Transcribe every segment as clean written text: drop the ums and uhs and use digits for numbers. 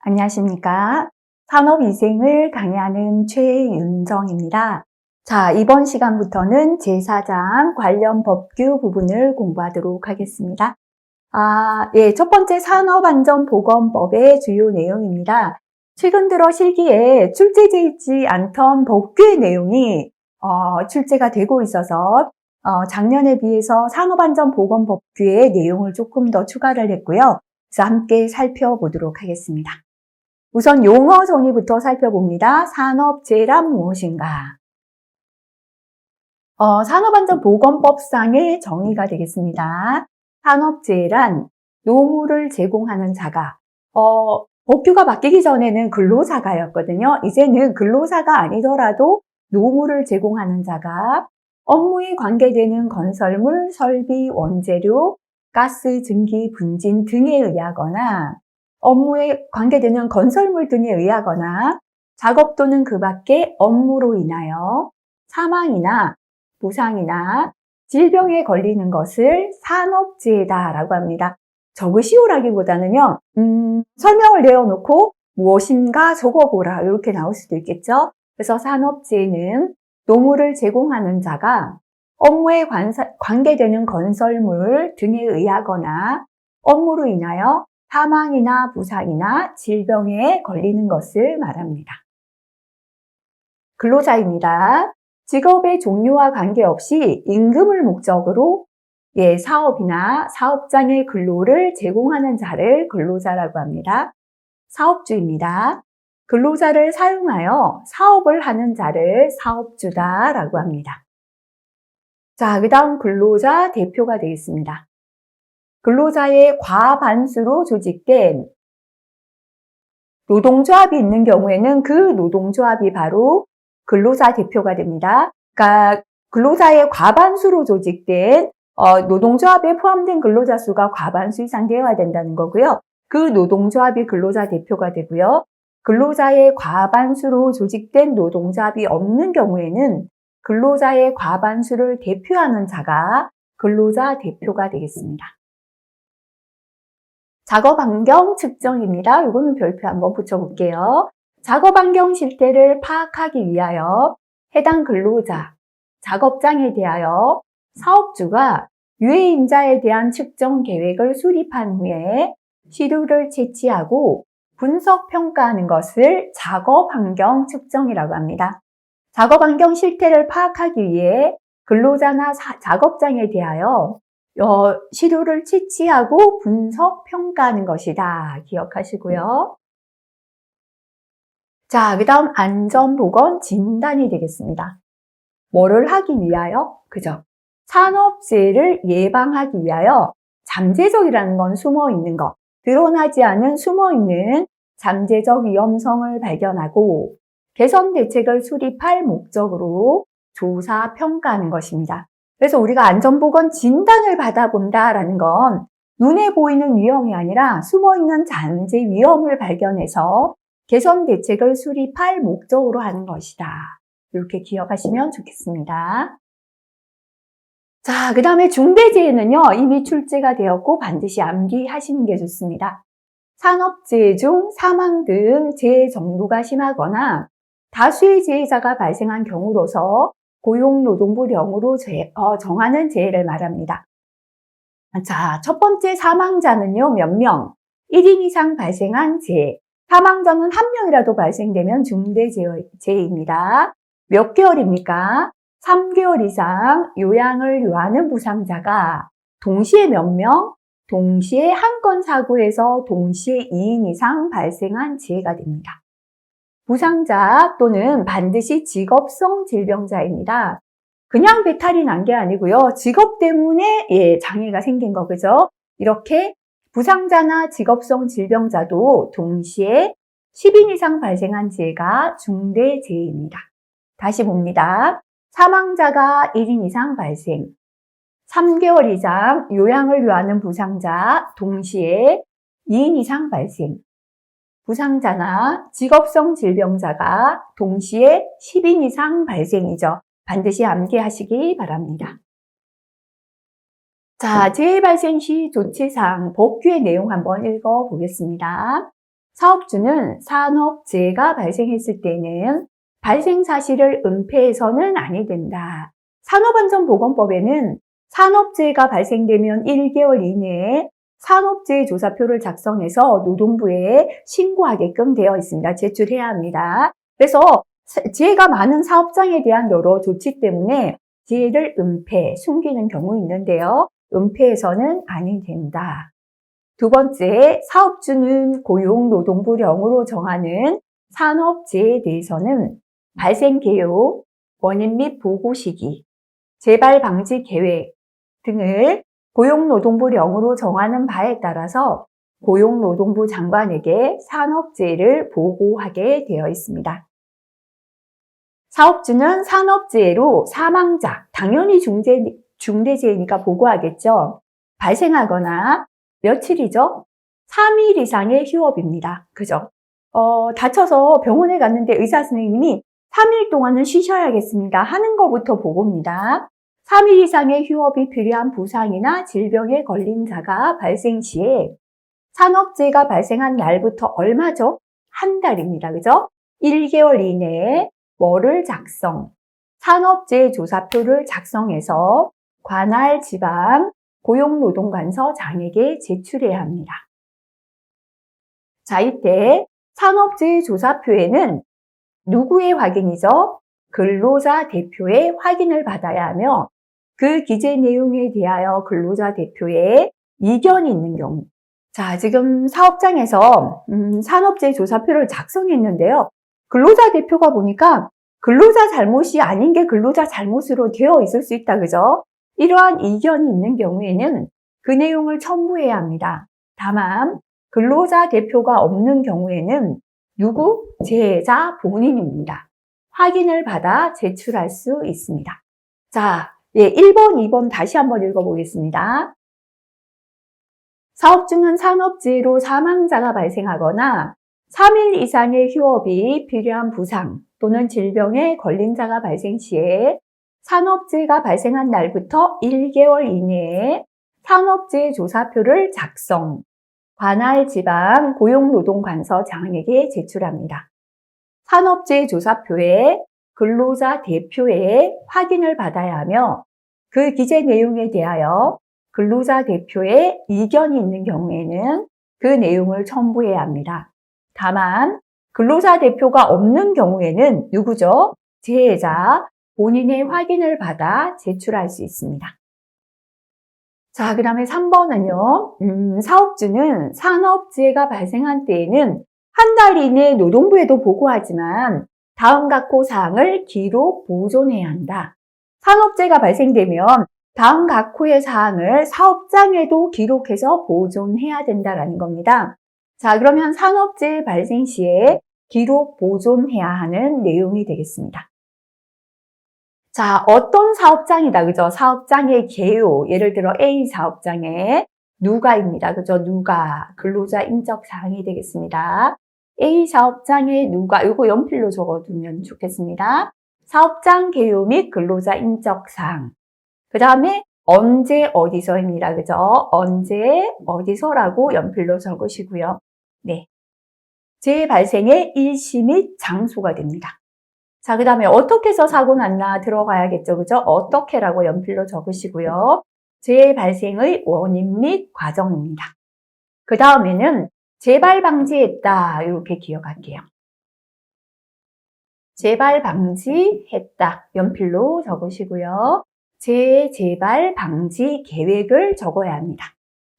안녕하십니까. 산업위생을 강의하는 최윤정입니다. 자, 이번 시간부터는 제4장 관련 법규 부분을 공부하도록 하겠습니다. 첫 번째 산업안전보건법의 주요 내용입니다. 최근 들어 실기에 출제되지 않던 법규의 내용이 출제가 되고 있어서 작년에 비해서 산업안전보건법규의 내용을 조금 더 추가를 했고요. 그래서 함께 살펴보도록 하겠습니다. 우선 용어 정의부터 살펴봅니다. 산업재해란 무엇인가? 산업안전보건법상의 정의가 되겠습니다. 산업재해란 노무를 제공하는 자가, 법규가 바뀌기 전에는 근로자가였거든요. 이제는 근로자가 아니더라도 노무를 제공하는 자가 업무에 관계되는 건설물, 설비, 원재료, 가스, 증기, 분진 등에 의하거나 업무에 관계되는 건설물 등에 의하거나 작업 또는 그 밖의 업무로 인하여 사망이나 부상이나 질병에 걸리는 것을 산업재해다라고 합니다. 적으시오라기보다는요, 설명을 내어놓고 무엇인가 적어보라 이렇게 나올 수도 있겠죠. 그래서 산업재해는 노무를 제공하는 자가 업무에 관계되는 건설물 등에 의하거나 업무로 인하여 사망이나 부상이나 질병에 걸리는 것을 말합니다. 근로자입니다. 직업의 종류와 관계없이 임금을 목적으로 사업이나 사업장의 근로를 제공하는 자를 근로자라고 합니다. 사업주입니다. 근로자를 사용하여 사업을 하는 자를 사업주다라고 합니다. 자, 그 다음 근로자 대표가 되겠습니다. 근로자의 과반수로 조직된 노동조합이 있는 경우에는 그 노동조합이 바로 근로자 대표가 됩니다. 그러니까 근로자의 과반수로 조직된 노동조합에 포함된 근로자 수가 과반수 이상 되어야 된다는 거고요. 그 노동조합이 근로자 대표가 되고요. 근로자의 과반수로 조직된 노동조합이 없는 경우에는 근로자의 과반수를 대표하는 자가 근로자 대표가 되겠습니다. 작업환경 측정입니다. 이거는 별표 한번 붙여볼게요. 작업환경 실태를 파악하기 위하여 해당 근로자, 작업장에 대하여 사업주가 유해인자에 대한 측정 계획을 수립한 후에 시료를 채취하고 분석 평가하는 것을 작업환경 측정이라고 합니다. 작업환경 실태를 파악하기 위해 근로자나 작업장에 대하여 시료를 채취하고 분석 평가하는 것이다. 기억하시고요. 자, 그 다음 안전보건 진단이 되겠습니다. 뭐를 하기 위하여? 그죠? 산업재해를 예방하기 위하여 잠재적이라는 건 숨어있는 것, 드러나지 않은 숨어있는 잠재적 위험성을 발견하고 개선 대책을 수립할 목적으로 조사, 평가하는 것입니다. 그래서 우리가 안전보건 진단을 받아본다라는 건 눈에 보이는 위험이 아니라 숨어있는 잠재 위험을 발견해서 개선 대책을 수립할 목적으로 하는 것이다. 이렇게 기억하시면 좋겠습니다. 자, 그 다음에 중대재해는요, 이미 출제가 되었고 반드시 암기하시는 게 좋습니다. 산업재해 중 사망 등 재해 정도가 심하거나 다수의 재해자가 발생한 경우로서 고용노동부령으로 정하는 재해를 말합니다. 자, 첫 번째 사망자는요, 몇 명? 1인 이상 발생한 재해. 사망자는 한 명이라도 발생되면 중대재해입니다. 몇 개월입니까? 3개월 이상 요양을 요하는 부상자가 동시에 몇 명? 동시에 한 건 사고에서 동시에 2인 이상 발생한 재해가 됩니다. 부상자 또는 반드시 직업성 질병자입니다. 그냥 배탈이 난 게 아니고요. 직업 때문에 장애가 생긴 거, 그죠? 이렇게 부상자나 직업성 질병자도 동시에 10인 이상 발생한 재해가 중대재해입니다. 다시 봅니다. 사망자가 1인 이상 발생, 3개월 이상 요양을 요하는 부상자 동시에 2인 이상 발생, 부상자나 직업성 질병자가 동시에 10인 이상 발생이죠. 반드시 암기하시기 바랍니다. 자, 재해 발생 시 조치사항 법규의 내용 한번 읽어보겠습니다. 사업주는 산업재해가 발생했을 때는 발생 사실을 은폐해서는 아니 된다. 산업안전보건법에는 산업재해가 발생되면 1개월 이내에 산업재해조사표를 작성해서 노동부에 신고하게끔 되어 있습니다. 제출해야 합니다. 그래서 재해가 많은 사업장에 대한 여러 조치 때문에 재해를 은폐, 숨기는 경우 있는데요. 은폐해서는 아니 된다. 두 번째, 사업주는 고용노동부령으로 정하는 산업재해에 대해서는 발생 개요, 원인 및 보고 시기, 재발 방지 계획 등을 고용노동부령으로 정하는 바에 따라서 고용노동부 장관에게 산업재해를 보고하게 되어 있습니다. 사업주는 산업재해로 사망자, 당연히 중대재해니까 보고하겠죠. 발생하거나 며칠이죠? 3일 이상의 휴업입니다. 그죠? 다쳐서 병원에 갔는데 의사 선생님이 3일 동안은 쉬셔야겠습니다 하는 것부터 보고입니다. 3일 이상의 휴업이 필요한 부상이나 질병에 걸린 자가 발생 시에 산업재해가 발생한 날부터 얼마죠? 한 달입니다. 그죠? 1개월 이내에 뭐를 작성? 산업재해 조사표를 작성해서 관할 지방 고용노동관서 장에게 제출해야 합니다. 자, 이때 산업재해 조사표에는 누구의 확인이죠? 근로자 대표의 확인을 받아야 하며 그 기재 내용에 대하여 근로자 대표의 이견이 있는 경우. 자, 지금 사업장에서 산업재해 조사표를 작성했는데요. 근로자 대표가 보니까 근로자 잘못이 아닌 게 근로자 잘못으로 되어 있을 수 있다. 그죠? 이러한 이견이 있는 경우에는 그 내용을 첨부해야 합니다. 다만 근로자 대표가 없는 경우에는 누구? 재해자 본인입니다. 확인을 받아 제출할 수 있습니다. 자, 1번, 2번 다시 한번 읽어보겠습니다. 사업주는 산업재해로 사망자가 발생하거나 3일 이상의 휴업이 필요한 부상 또는 질병에 걸린 자가 발생 시에 산업재해가 발생한 날부터 1개월 이내에 산업재해 조사표를 작성, 관할 지방 고용노동관서 장에게 제출합니다. 산업재해 조사표에 근로자 대표의 확인을 받아야 하며 그 기재 내용에 대하여 근로자 대표의 이견이 있는 경우에는 그 내용을 첨부해야 합니다. 다만 근로자 대표가 없는 경우에는 누구죠? 재해자 본인의 확인을 받아 제출할 수 있습니다. 자, 그 다음에 3번은요. 사업주는 산업재해가 발생한 때에는 한 달 이내 노동부에도 보고하지만 다음 각호 사항을 기록 보존해야 한다. 산업재해가 발생되면 다음 각호의 사항을 사업장에도 기록해서 보존해야 된다라는 겁니다. 자, 그러면 산업재해 발생 시에 기록 보존해야 하는 내용이 되겠습니다. 자, 어떤 사업장이다, 그죠? 사업장의 개요, 예를 들어 A 사업장에 누가입니다, 그죠? 누가, 근로자 인적 사항이 되겠습니다. A 사업장의 누가, 이거 연필로 적어두면 좋겠습니다. 사업장 개요 및 근로자 인적 사항. 그 다음에 언제 어디서입니다, 그죠? 언제 어디서라고 연필로 적으시고요. 네. 재해 발생의 일시 및 장소가 됩니다. 자, 그 다음에 어떻게 해서 사고 났나 들어가야겠죠. 그죠? 어떻게라고 연필로 적으시고요. 재해 발생의 원인 및 과정입니다. 그 다음에는 재발 방지했다. 이렇게 기억할게요. 재발 방지했다. 연필로 적으시고요. 재발 방지 계획을 적어야 합니다.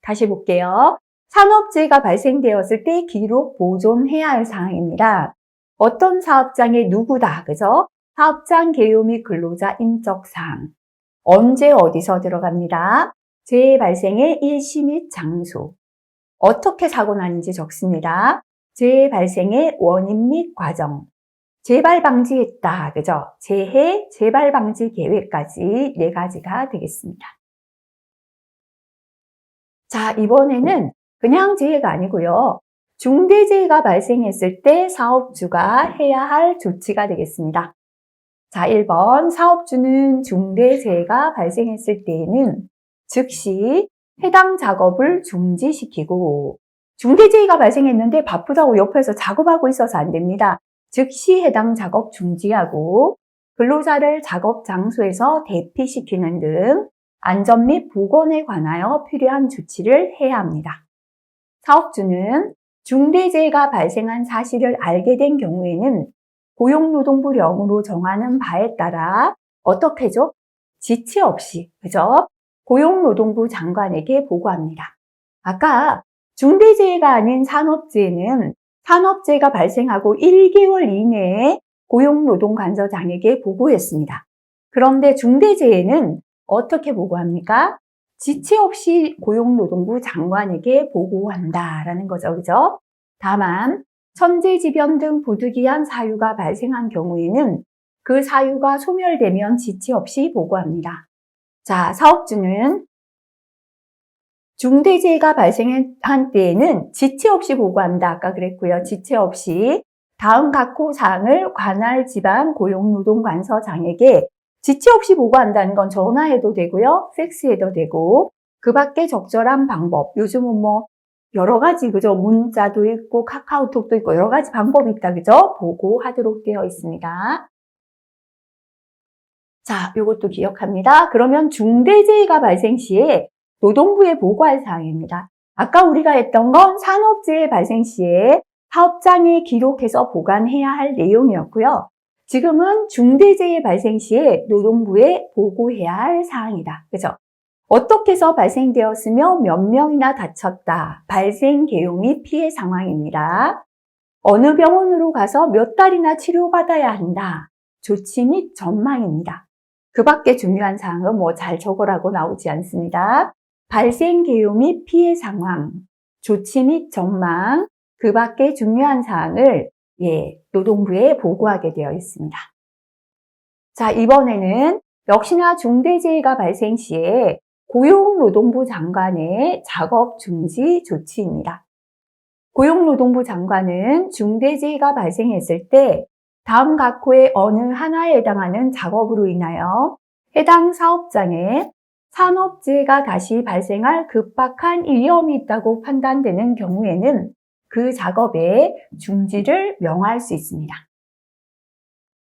다시 볼게요. 산업재해가 발생되었을 때 기록 보존해야 할 사항입니다. 어떤 사업장의 누구다, 그죠? 사업장 개요 및 근로자 인적 사항. 언제 어디서 들어갑니다. 재해 발생의 일시 및 장소. 어떻게 사고 났는지 적습니다. 재해 발생의 원인 및 과정. 재발 방지했다, 그죠? 재해, 재발 방지 계획까지 4가지가 되겠습니다. 자, 이번에는 그냥 재해가 아니고요. 중대재해가 발생했을 때 사업주가 해야 할 조치가 되겠습니다. 자, 1번 사업주는 중대재해가 발생했을 때에는 즉시 해당 작업을 중지시키고 중대재해가 발생했는데 바쁘다고 옆에서 작업하고 있어서 안 됩니다. 즉시 해당 작업 중지하고 근로자를 작업 장소에서 대피시키는 등 안전 및 보건에 관하여 필요한 조치를 해야 합니다. 사업주는 중대재해가 발생한 사실을 알게 된 경우에는 고용노동부령으로 정하는 바에 따라 어떻게 하죠? 지체 없이, 그죠? 고용노동부 장관에게 보고합니다. 아까 중대재해가 아닌 산업재해는 산업재해가 발생하고 1개월 이내에 고용노동관서장에게 보고했습니다. 그런데 중대재해는 어떻게 보고합니까? 지체 없이 고용노동부 장관에게 보고한다라는 거죠. 그죠? 다만 천재지변 등 부득이한 사유가 발생한 경우에는 그 사유가 소멸되면 지체 없이 보고합니다. 자, 사업주는 중대재해가 발생한 때에는 지체 없이 보고한다. 아까 그랬고요. 지체 없이 다음 각호 사항을 관할 지방 고용노동관서장에게 지체 없이 보고한다는 건 전화해도 되고요. 팩스해도 되고 그 밖에 적절한 방법, 요즘은 뭐 여러 가지 그죠? 문자도 있고 카카오톡도 있고 여러 가지 방법이 있다. 그죠? 보고하도록 되어 있습니다. 자, 이것도 기억합니다. 그러면 중대재해가 발생 시에 노동부에 보고할 사항입니다. 아까 우리가 했던 건 산업재해 발생 시에 사업장에 기록해서 보관해야 할 내용이었고요. 지금은 중대재해 발생 시에 노동부에 보고해야 할 사항이다. 그죠? 어떻게 해서 발생되었으며 몇 명이나 다쳤다. 발생 개요 및 피해 상황입니다. 어느 병원으로 가서 몇 달이나 치료받아야 한다. 조치 및 전망입니다. 그 밖에 중요한 사항은 뭐 잘 적으라고 나오지 않습니다. 발생 개요 및 피해 상황, 조치 및 전망, 그 밖에 중요한 사항을 노동부에 보고하게 되어 있습니다. 자, 이번에는 역시나 중대재해가 발생 시에 고용노동부 장관의 작업 중지 조치입니다. 고용노동부 장관은 중대재해가 발생했을 때 다음 각호의 어느 하나에 해당하는 작업으로 인하여 해당 사업장에 산업재해가 다시 발생할 급박한 위험이 있다고 판단되는 경우에는 그 작업의 중지를 명할 수 있습니다.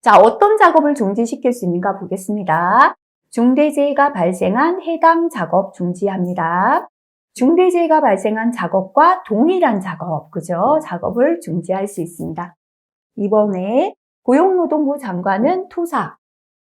자, 어떤 작업을 중지시킬 수 있는가 보겠습니다. 중대재해가 발생한 해당 작업 중지합니다. 중대재해가 발생한 작업과 동일한 작업, 그죠? 작업을 중지할 수 있습니다. 이번에 고용노동부 장관은 토사,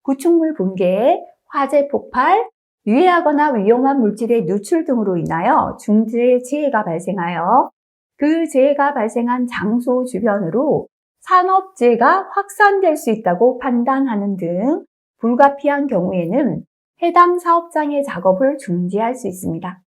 구축물 붕괴, 화재 폭발, 유해하거나 위험한 물질의 누출 등으로 인하여 중대재해가 발생하여 그 재해가 발생한 장소 주변으로 산업재해가 확산될 수 있다고 판단하는 등 불가피한 경우에는 해당 사업장의 작업을 중지할 수 있습니다.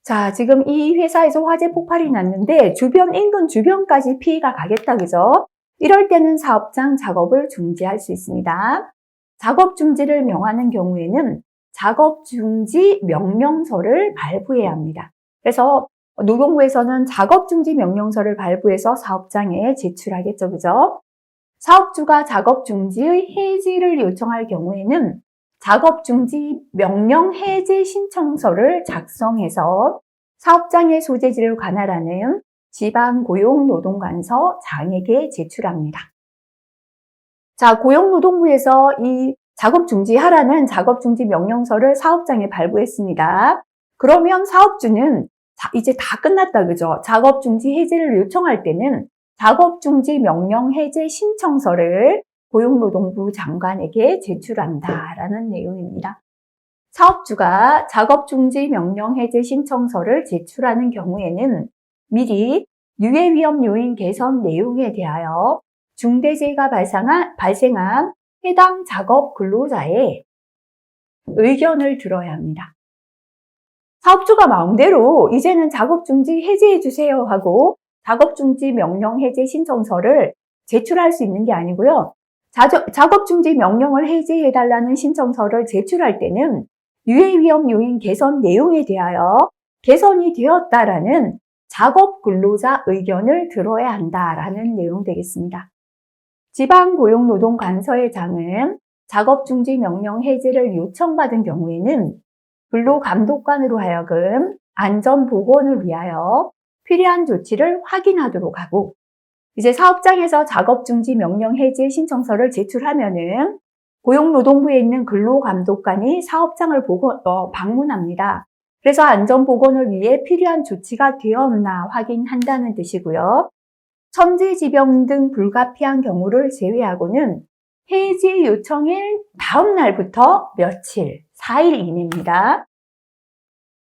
자, 지금 이 회사에서 화재 폭발이 났는데 인근 주변까지 피해가 가겠다, 그죠? 이럴 때는 사업장 작업을 중지할 수 있습니다. 작업 중지를 명하는 경우에는 작업 중지 명령서를 발부해야 합니다. 그래서 노동부에서는 작업 중지 명령서를 발부해서 사업장에 제출하겠죠, 그죠? 사업주가 작업 중지의 해지를 요청할 경우에는 작업 중지 명령 해제 신청서를 작성해서 사업장의 소재지를 관할하는 지방고용노동관서 장에게 제출합니다. 자, 고용노동부에서 이 작업 중지하라는 작업 중지 명령서를 사업장에 발부했습니다. 그러면 사업주는 이제 다 끝났다, 그죠? 작업 중지 해제를 요청할 때는 작업 중지 명령 해제 신청서를 고용노동부 장관에게 제출한다라는 내용입니다. 사업주가 작업 중지 명령 해제 신청서를 제출하는 경우에는 미리 유해 위험 요인 개선 내용에 대하여 중대재해가 발생한 해당 작업 근로자의 의견을 들어야 합니다. 사업주가 마음대로 이제는 작업 중지 해제해 주세요 하고 작업 중지 명령 해제 신청서를 제출할 수 있는 게 아니고요. 작업 중지 명령을 해제해 달라는 신청서를 제출할 때는 유해 위험 요인 개선 내용에 대하여 개선이 되었다라는 작업 근로자 의견을 들어야 한다라는 내용 되겠습니다. 지방고용노동관서의 장은 작업 중지 명령 해제를 요청받은 경우에는 근로감독관으로 하여금 안전보건을 위하여 필요한 조치를 확인하도록 하고, 이제 사업장에서 작업중지 명령 해제 신청서를 제출하면은 고용노동부에 있는 근로감독관이 사업장을 방문합니다. 그래서 안전보건을 위해 필요한 조치가 되었나 확인한다는 뜻이고요. 천재지병 등 불가피한 경우를 제외하고는 해지 요청일 다음 날부터 며칠, 4일 이내입니다.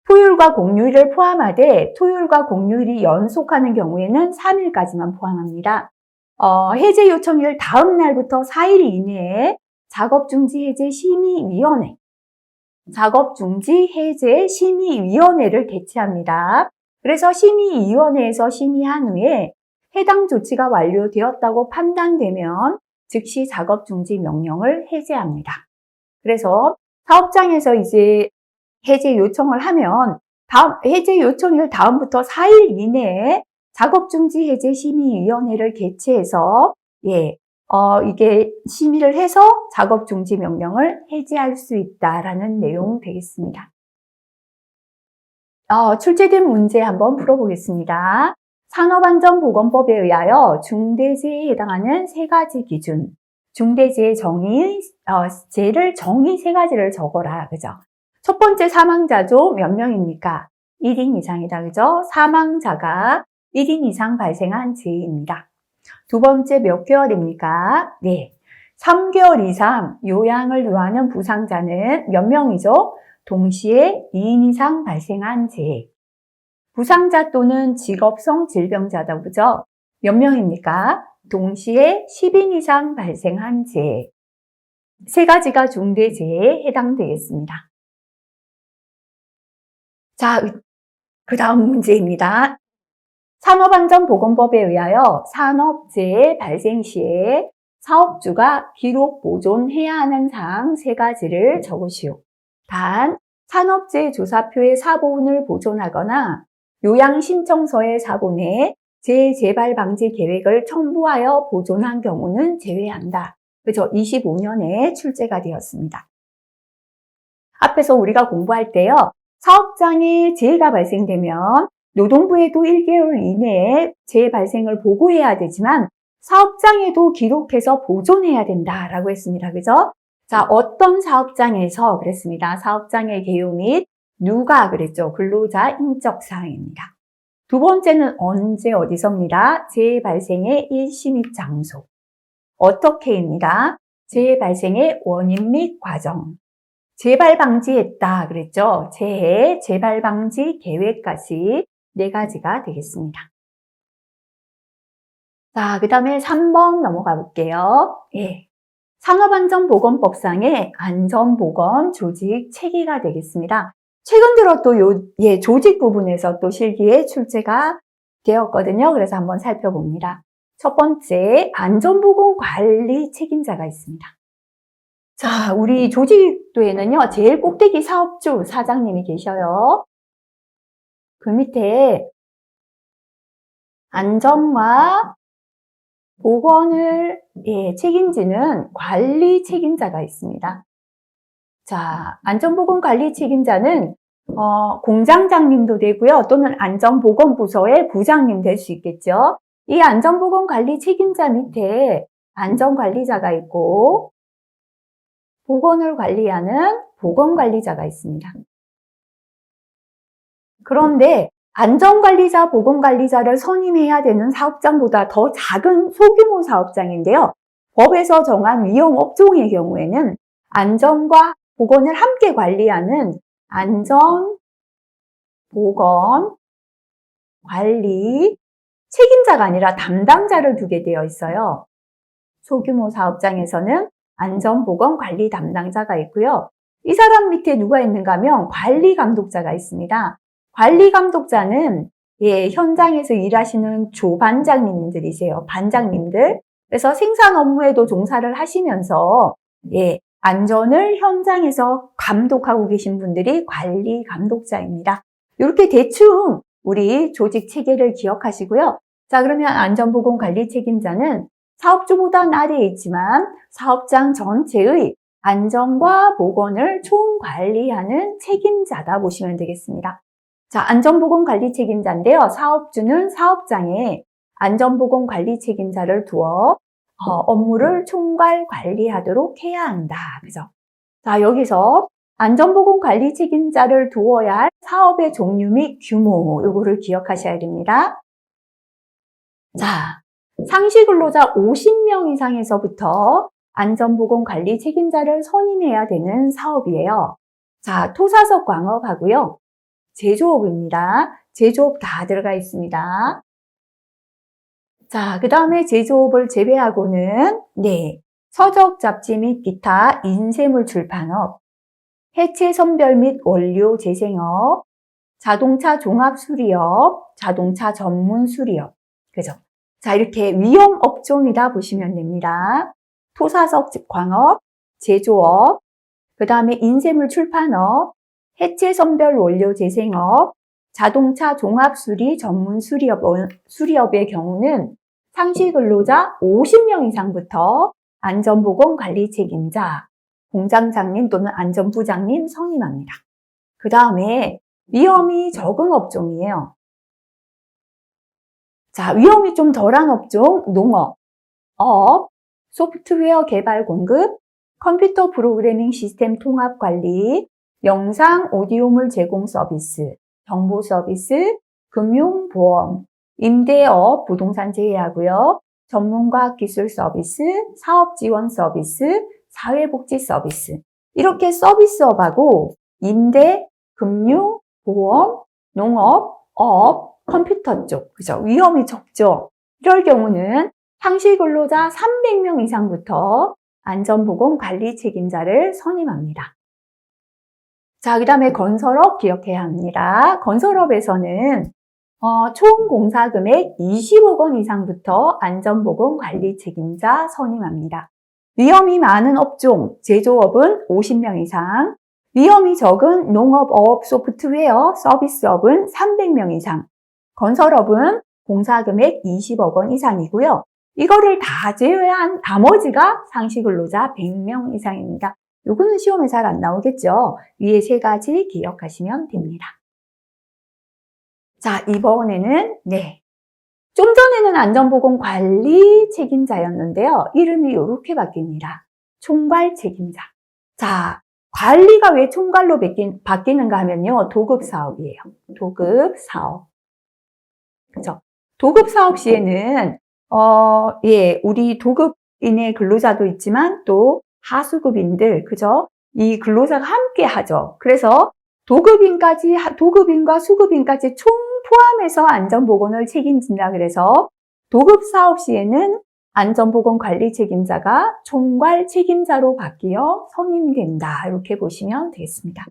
토요일과 공휴일을 포함하되 토요일과 공휴일이 연속하는 경우에는 3일까지만 포함합니다. 해제 요청일 다음 날부터 4일 이내에 작업중지 해제 심의위원회, 작업중지 해제 심의위원회를 개최합니다. 그래서 심의위원회에서 심의한 후에 해당 조치가 완료되었다고 판단되면 즉시 작업중지 명령을 해제합니다. 그래서 사업장에서 이제 해제 요청을 하면 해제 요청일 다음부터 4일 이내에 작업중지 해제 심의위원회를 개최해서 이게 심의를 해서 작업중지 명령을 해제할 수 있다라는 내용 되겠습니다. 출제된 문제 한번 풀어보겠습니다. 산업안전보건법에 의하여 중대재해에 해당하는 세 가지 기준, 중대재해 정의, 재를 정의 세 가지를 적어라, 그죠? 첫 번째 사망자조 몇 명입니까? 1인 이상이다, 그죠? 사망자가 1인 이상 발생한 재해입니다. 두 번째 몇 개월입니까? 네. 3개월 이상 요양을 요하는 부상자는 몇 명이죠? 동시에 2인 이상 발생한 재해. 부상자 또는 직업성 질병자다, 그죠? 몇 명입니까? 동시에 10인 이상 발생한 재해. 세 가지가 중대재해에 해당되겠습니다. 자, 그 다음 문제입니다. 산업안전보건법에 의하여 산업재해 발생 시에 사업주가 기록 보존해야 하는 사항 세 가지를 적으시오. 단, 산업재해 조사표에 사본을 보존하거나 요양신청서에 사본에 재해 재발 방지 계획을 첨부하여 보존한 경우는 제외한다. 그죠? 25년에 출제가 되었습니다. 앞에서 우리가 공부할 때요, 사업장에 재해가 발생되면 노동부에도 1개월 이내에 재해 발생을 보고해야 되지만 사업장에도 기록해서 보존해야 된다라고 했습니다. 그죠? 자, 어떤 사업장에서 그랬습니다. 사업장의 개요 및 누가 그랬죠? 근로자 인적 사항입니다. 두 번째는 언제 어디서입니다. 재해 발생의 일시 및 장소. 어떻게입니다. 재해 발생의 원인 및 과정. 재발 방지했다 그랬죠. 재해, 재발 방지 계획까지 네 가지가 되겠습니다. 자, 그 다음에 3번 넘어가 볼게요. 산업안전보건법상의 안전보건 조직 체계가 되겠습니다. 최근 들어 또 조직 부분에서 또 실기에 출제가 되었거든요. 그래서 한번 살펴봅니다. 첫 번째, 안전보건 관리 책임자가 있습니다. 자, 우리 조직도에는요, 제일 꼭대기 사업주 사장님이 계셔요. 그 밑에 안전과 보건을 책임지는 관리 책임자가 있습니다. 자, 안전보건 관리 책임자는 공장장님도 되고요. 또는 안전보건부서의 부장님 될 수 있겠죠. 이 안전보건 관리 책임자 밑에 안전관리자가 있고 보건을 관리하는 보건관리자가 있습니다. 그런데 안전관리자, 보건관리자를 선임해야 되는 사업장보다 더 작은 소규모 사업장인데요. 법에서 정한 위험업종의 경우에는 안전과 보건을 함께 관리하는 안전, 보건, 관리, 책임자가 아니라 담당자를 두게 되어 있어요. 소규모 사업장에서는 안전, 보건, 관리 담당자가 있고요. 이 사람 밑에 누가 있는가 하면 관리 감독자가 있습니다. 관리 감독자는 현장에서 일하시는 조반장님들이세요. 반장님들. 그래서 생산 업무에도 종사를 하시면서 안전을 현장에서 감독하고 계신 분들이 관리 감독자입니다. 이렇게 대충 우리 조직 체계를 기억하시고요. 자, 그러면 안전보건 관리 책임자는 사업주보다 아래에 있지만 사업장 전체의 안전과 보건을 총관리하는 책임자다 보시면 되겠습니다. 자, 안전보건관리 책임자인데요. 사업주는 사업장에 안전보건관리 책임자를 두어 업무를 총괄 관리하도록 해야 한다. 그죠? 자, 여기서 안전보건관리 책임자를 두어야 할 사업의 종류 및 규모, 요거를 기억하셔야 됩니다. 자, 상시 근로자 50명 이상에서부터 안전보건관리 책임자를 선임해야 되는 사업이에요. 자, 토사석 광업하고요. 제조업입니다. 제조업 다 들어가 있습니다. 자, 그 다음에 제조업을 제외하고는 서적 잡지 및 기타 인쇄물 출판업, 해체 선별 및 원료 재생업, 자동차 종합 수리업, 자동차 전문 수리업. 그죠? 자, 이렇게 위험 업종이다 보시면 됩니다. 토사석 광업, 제조업, 그 다음에 인쇄물 출판업, 해체 선별 원료 재생업, 자동차 종합 수리 전문 수리업의 경우는 상시 근로자 50명 이상부터 안전보건관리 책임자, 공장장님 또는 안전부장님 선임합니다. 그 다음에 위험이 적은 업종이에요. 자, 위험이 좀 덜한 업종, 농업, 소프트웨어 개발 공급, 컴퓨터 프로그래밍 시스템 통합 관리, 영상, 오디오물 제공 서비스, 정보 서비스, 금융, 보험, 임대업, 부동산 제외하고요. 전문과 기술 서비스, 사업 지원 서비스, 사회복지 서비스. 이렇게 서비스업하고 임대, 금융, 보험, 농업, 업, 컴퓨터 쪽, 그죠? 위험이 적죠? 이럴 경우는 상시 근로자 300명 이상부터 안전보건관리 책임자를 선임합니다. 자, 그 다음에 건설업 기억해야 합니다. 건설업에서는 총 공사 금액 20억 원 이상부터 안전보건관리 책임자 선임합니다. 위험이 많은 업종, 제조업은 50명 이상, 위험이 적은 농업, 어업, 소프트웨어, 서비스업은 300명 이상, 건설업은 공사 금액 20억 원 이상이고요. 이거를 다 제외한 나머지가 상시 근로자 100명 이상입니다. 요거는 시험에 잘 안 나오겠죠? 위에 세 가지 기억하시면 됩니다. 자, 이번에는 좀 전에는 안전보건관리 책임자였는데요. 이름이 이렇게 바뀝니다. 총괄 책임자. 자, 관리가 왜 총괄로 바뀌는가 하면요. 도급 사업이에요. 도급 사업. 그죠? 도급 사업 시에는 우리 도급인의 근로자도 있지만 또 하수급인들, 그죠? 이 근로자가 함께 하죠. 그래서 도급인과 수급인까지 총 포함해서 안전보건을 책임진다. 그래서 도급 사업 시에는 안전보건관리 책임자가 총괄 책임자로 바뀌어 선임된다. 이렇게 보시면 되겠습니다.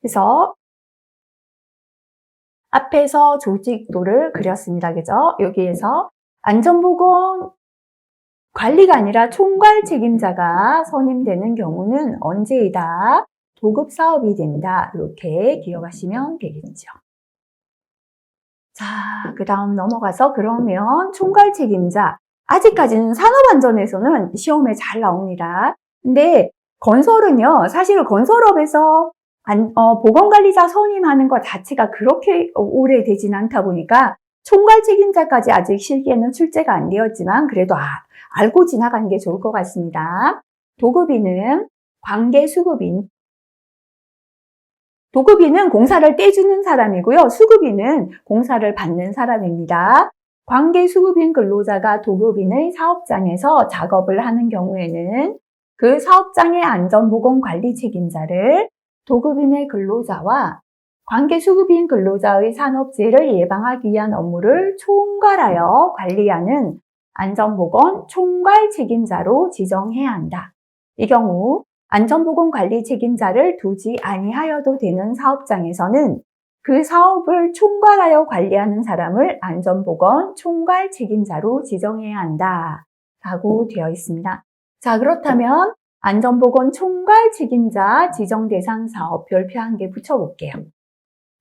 그래서 앞에서 조직도를 그렸습니다. 그죠? 여기에서 안전보건 관리가 아니라 총괄 책임자가 선임되는 경우는 언제이다? 도급 사업이 된다. 이렇게 기억하시면 되겠죠. 자, 그 다음 넘어가서 그러면 총괄 책임자. 아직까지는 산업안전에서는 시험에 잘 나옵니다. 근데 건설은요, 사실 건설업에서 보건관리자 선임하는 것 자체가 그렇게 오래되진 않다 보니까 총괄 책임자까지 아직 실기에는 출제가 안 되었지만 그래도 알고 지나가는 게 좋을 것 같습니다. 도급인은 관계수급인. 도급인은 공사를 떼주는 사람이고요. 수급인은 공사를 받는 사람입니다. 관계수급인 근로자가 도급인의 사업장에서 작업을 하는 경우에는 그 사업장의 안전보건관리 책임자를 도급인의 근로자와 관계수급인 근로자의 산업재해를 예방하기 위한 업무를 총괄하여 관리하는 안전보건 총괄 책임자로 지정해야 한다. 이 경우 안전보건관리 책임자를 두지 아니하여도 되는 사업장에서는 그 사업을 총괄하여 관리하는 사람을 안전보건 총괄 책임자로 지정해야 한다. 라고 되어 있습니다. 자, 그렇다면 안전보건 총괄 책임자 지정 대상 사업 별표 한 개 붙여볼게요.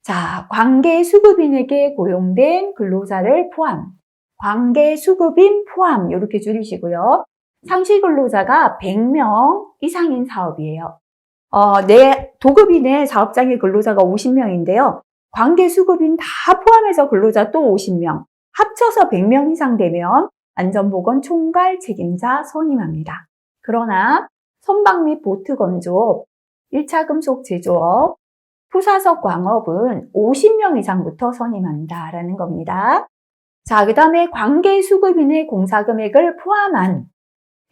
자, 관계수급인에게 고용된 근로자를 포함. 관계수급인 포함 이렇게 줄이시고요. 상시 근로자가 100명 이상인 사업이에요. 내 도급인의 사업장의 근로자가 50명인데요. 관계수급인 다 포함해서 근로자 또 50명, 합쳐서 100명 이상 되면 안전보건 총괄 책임자 선임합니다. 그러나 선박 및 보트 건조업, 1차 금속 제조업, 투사석 광업은 50명 이상부터 선임한다라는 겁니다. 자, 그 다음에 관계수급인의 공사금액을 포함한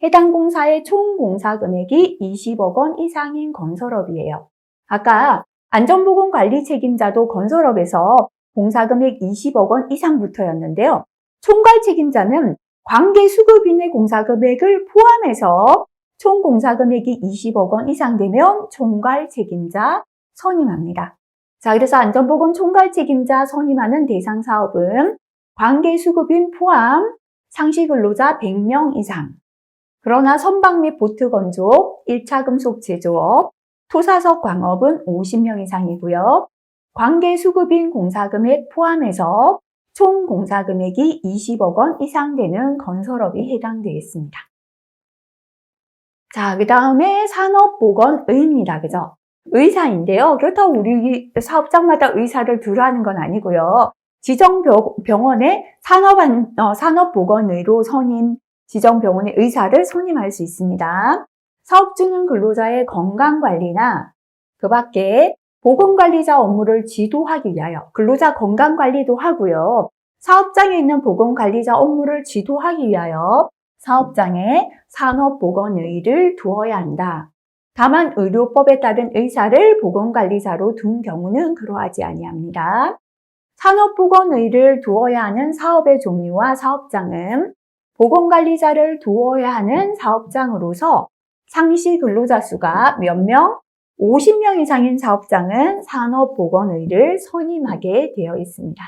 해당 공사의 총 공사금액이 20억 원 이상인 건설업이에요. 아까 안전보건관리 책임자도 건설업에서 공사금액 20억 원 이상부터였는데요. 총괄 책임자는 관계수급인의 공사금액을 포함해서 총 공사금액이 20억 원 이상 되면 총괄 책임자 선임합니다. 자, 그래서 안전보건 총괄 책임자 선임하는 대상 사업은 관계수급인 포함 상시근로자 100명 이상, 그러나 선박 및 보트 건조업, 1차 금속 제조업, 투사석 광업은 50명 이상이고요. 관계수급인 공사금액 포함해서 총 공사금액이 20억 원 이상 되는 건설업이 해당되겠습니다. 자, 그 다음에 산업보건의입니다. 그죠? 의사인데요. 그렇다고 우리 사업장마다 의사를 두루 하는 건 아니고요. 지정병원의 산업보건의로 선임, 지정병원의 의사를 선임할 수 있습니다. 사업주는 근로자의 건강관리나 그 밖에 보건관리자 업무를 지도하기 위하여 근로자 건강관리도 하고요. 사업장에 있는 보건관리자 업무를 지도하기 위하여 사업장에 산업보건의를 두어야 한다. 다만 의료법에 따른 의사를 보건관리자로 둔 경우는 그러하지 아니합니다. 산업보건의를 두어야 하는 사업의 종류와 사업장은 보건관리자를 두어야 하는 사업장으로서 상시 근로자 수가 몇 명? 50명 이상인 사업장은 산업보건의를 선임하게 되어 있습니다.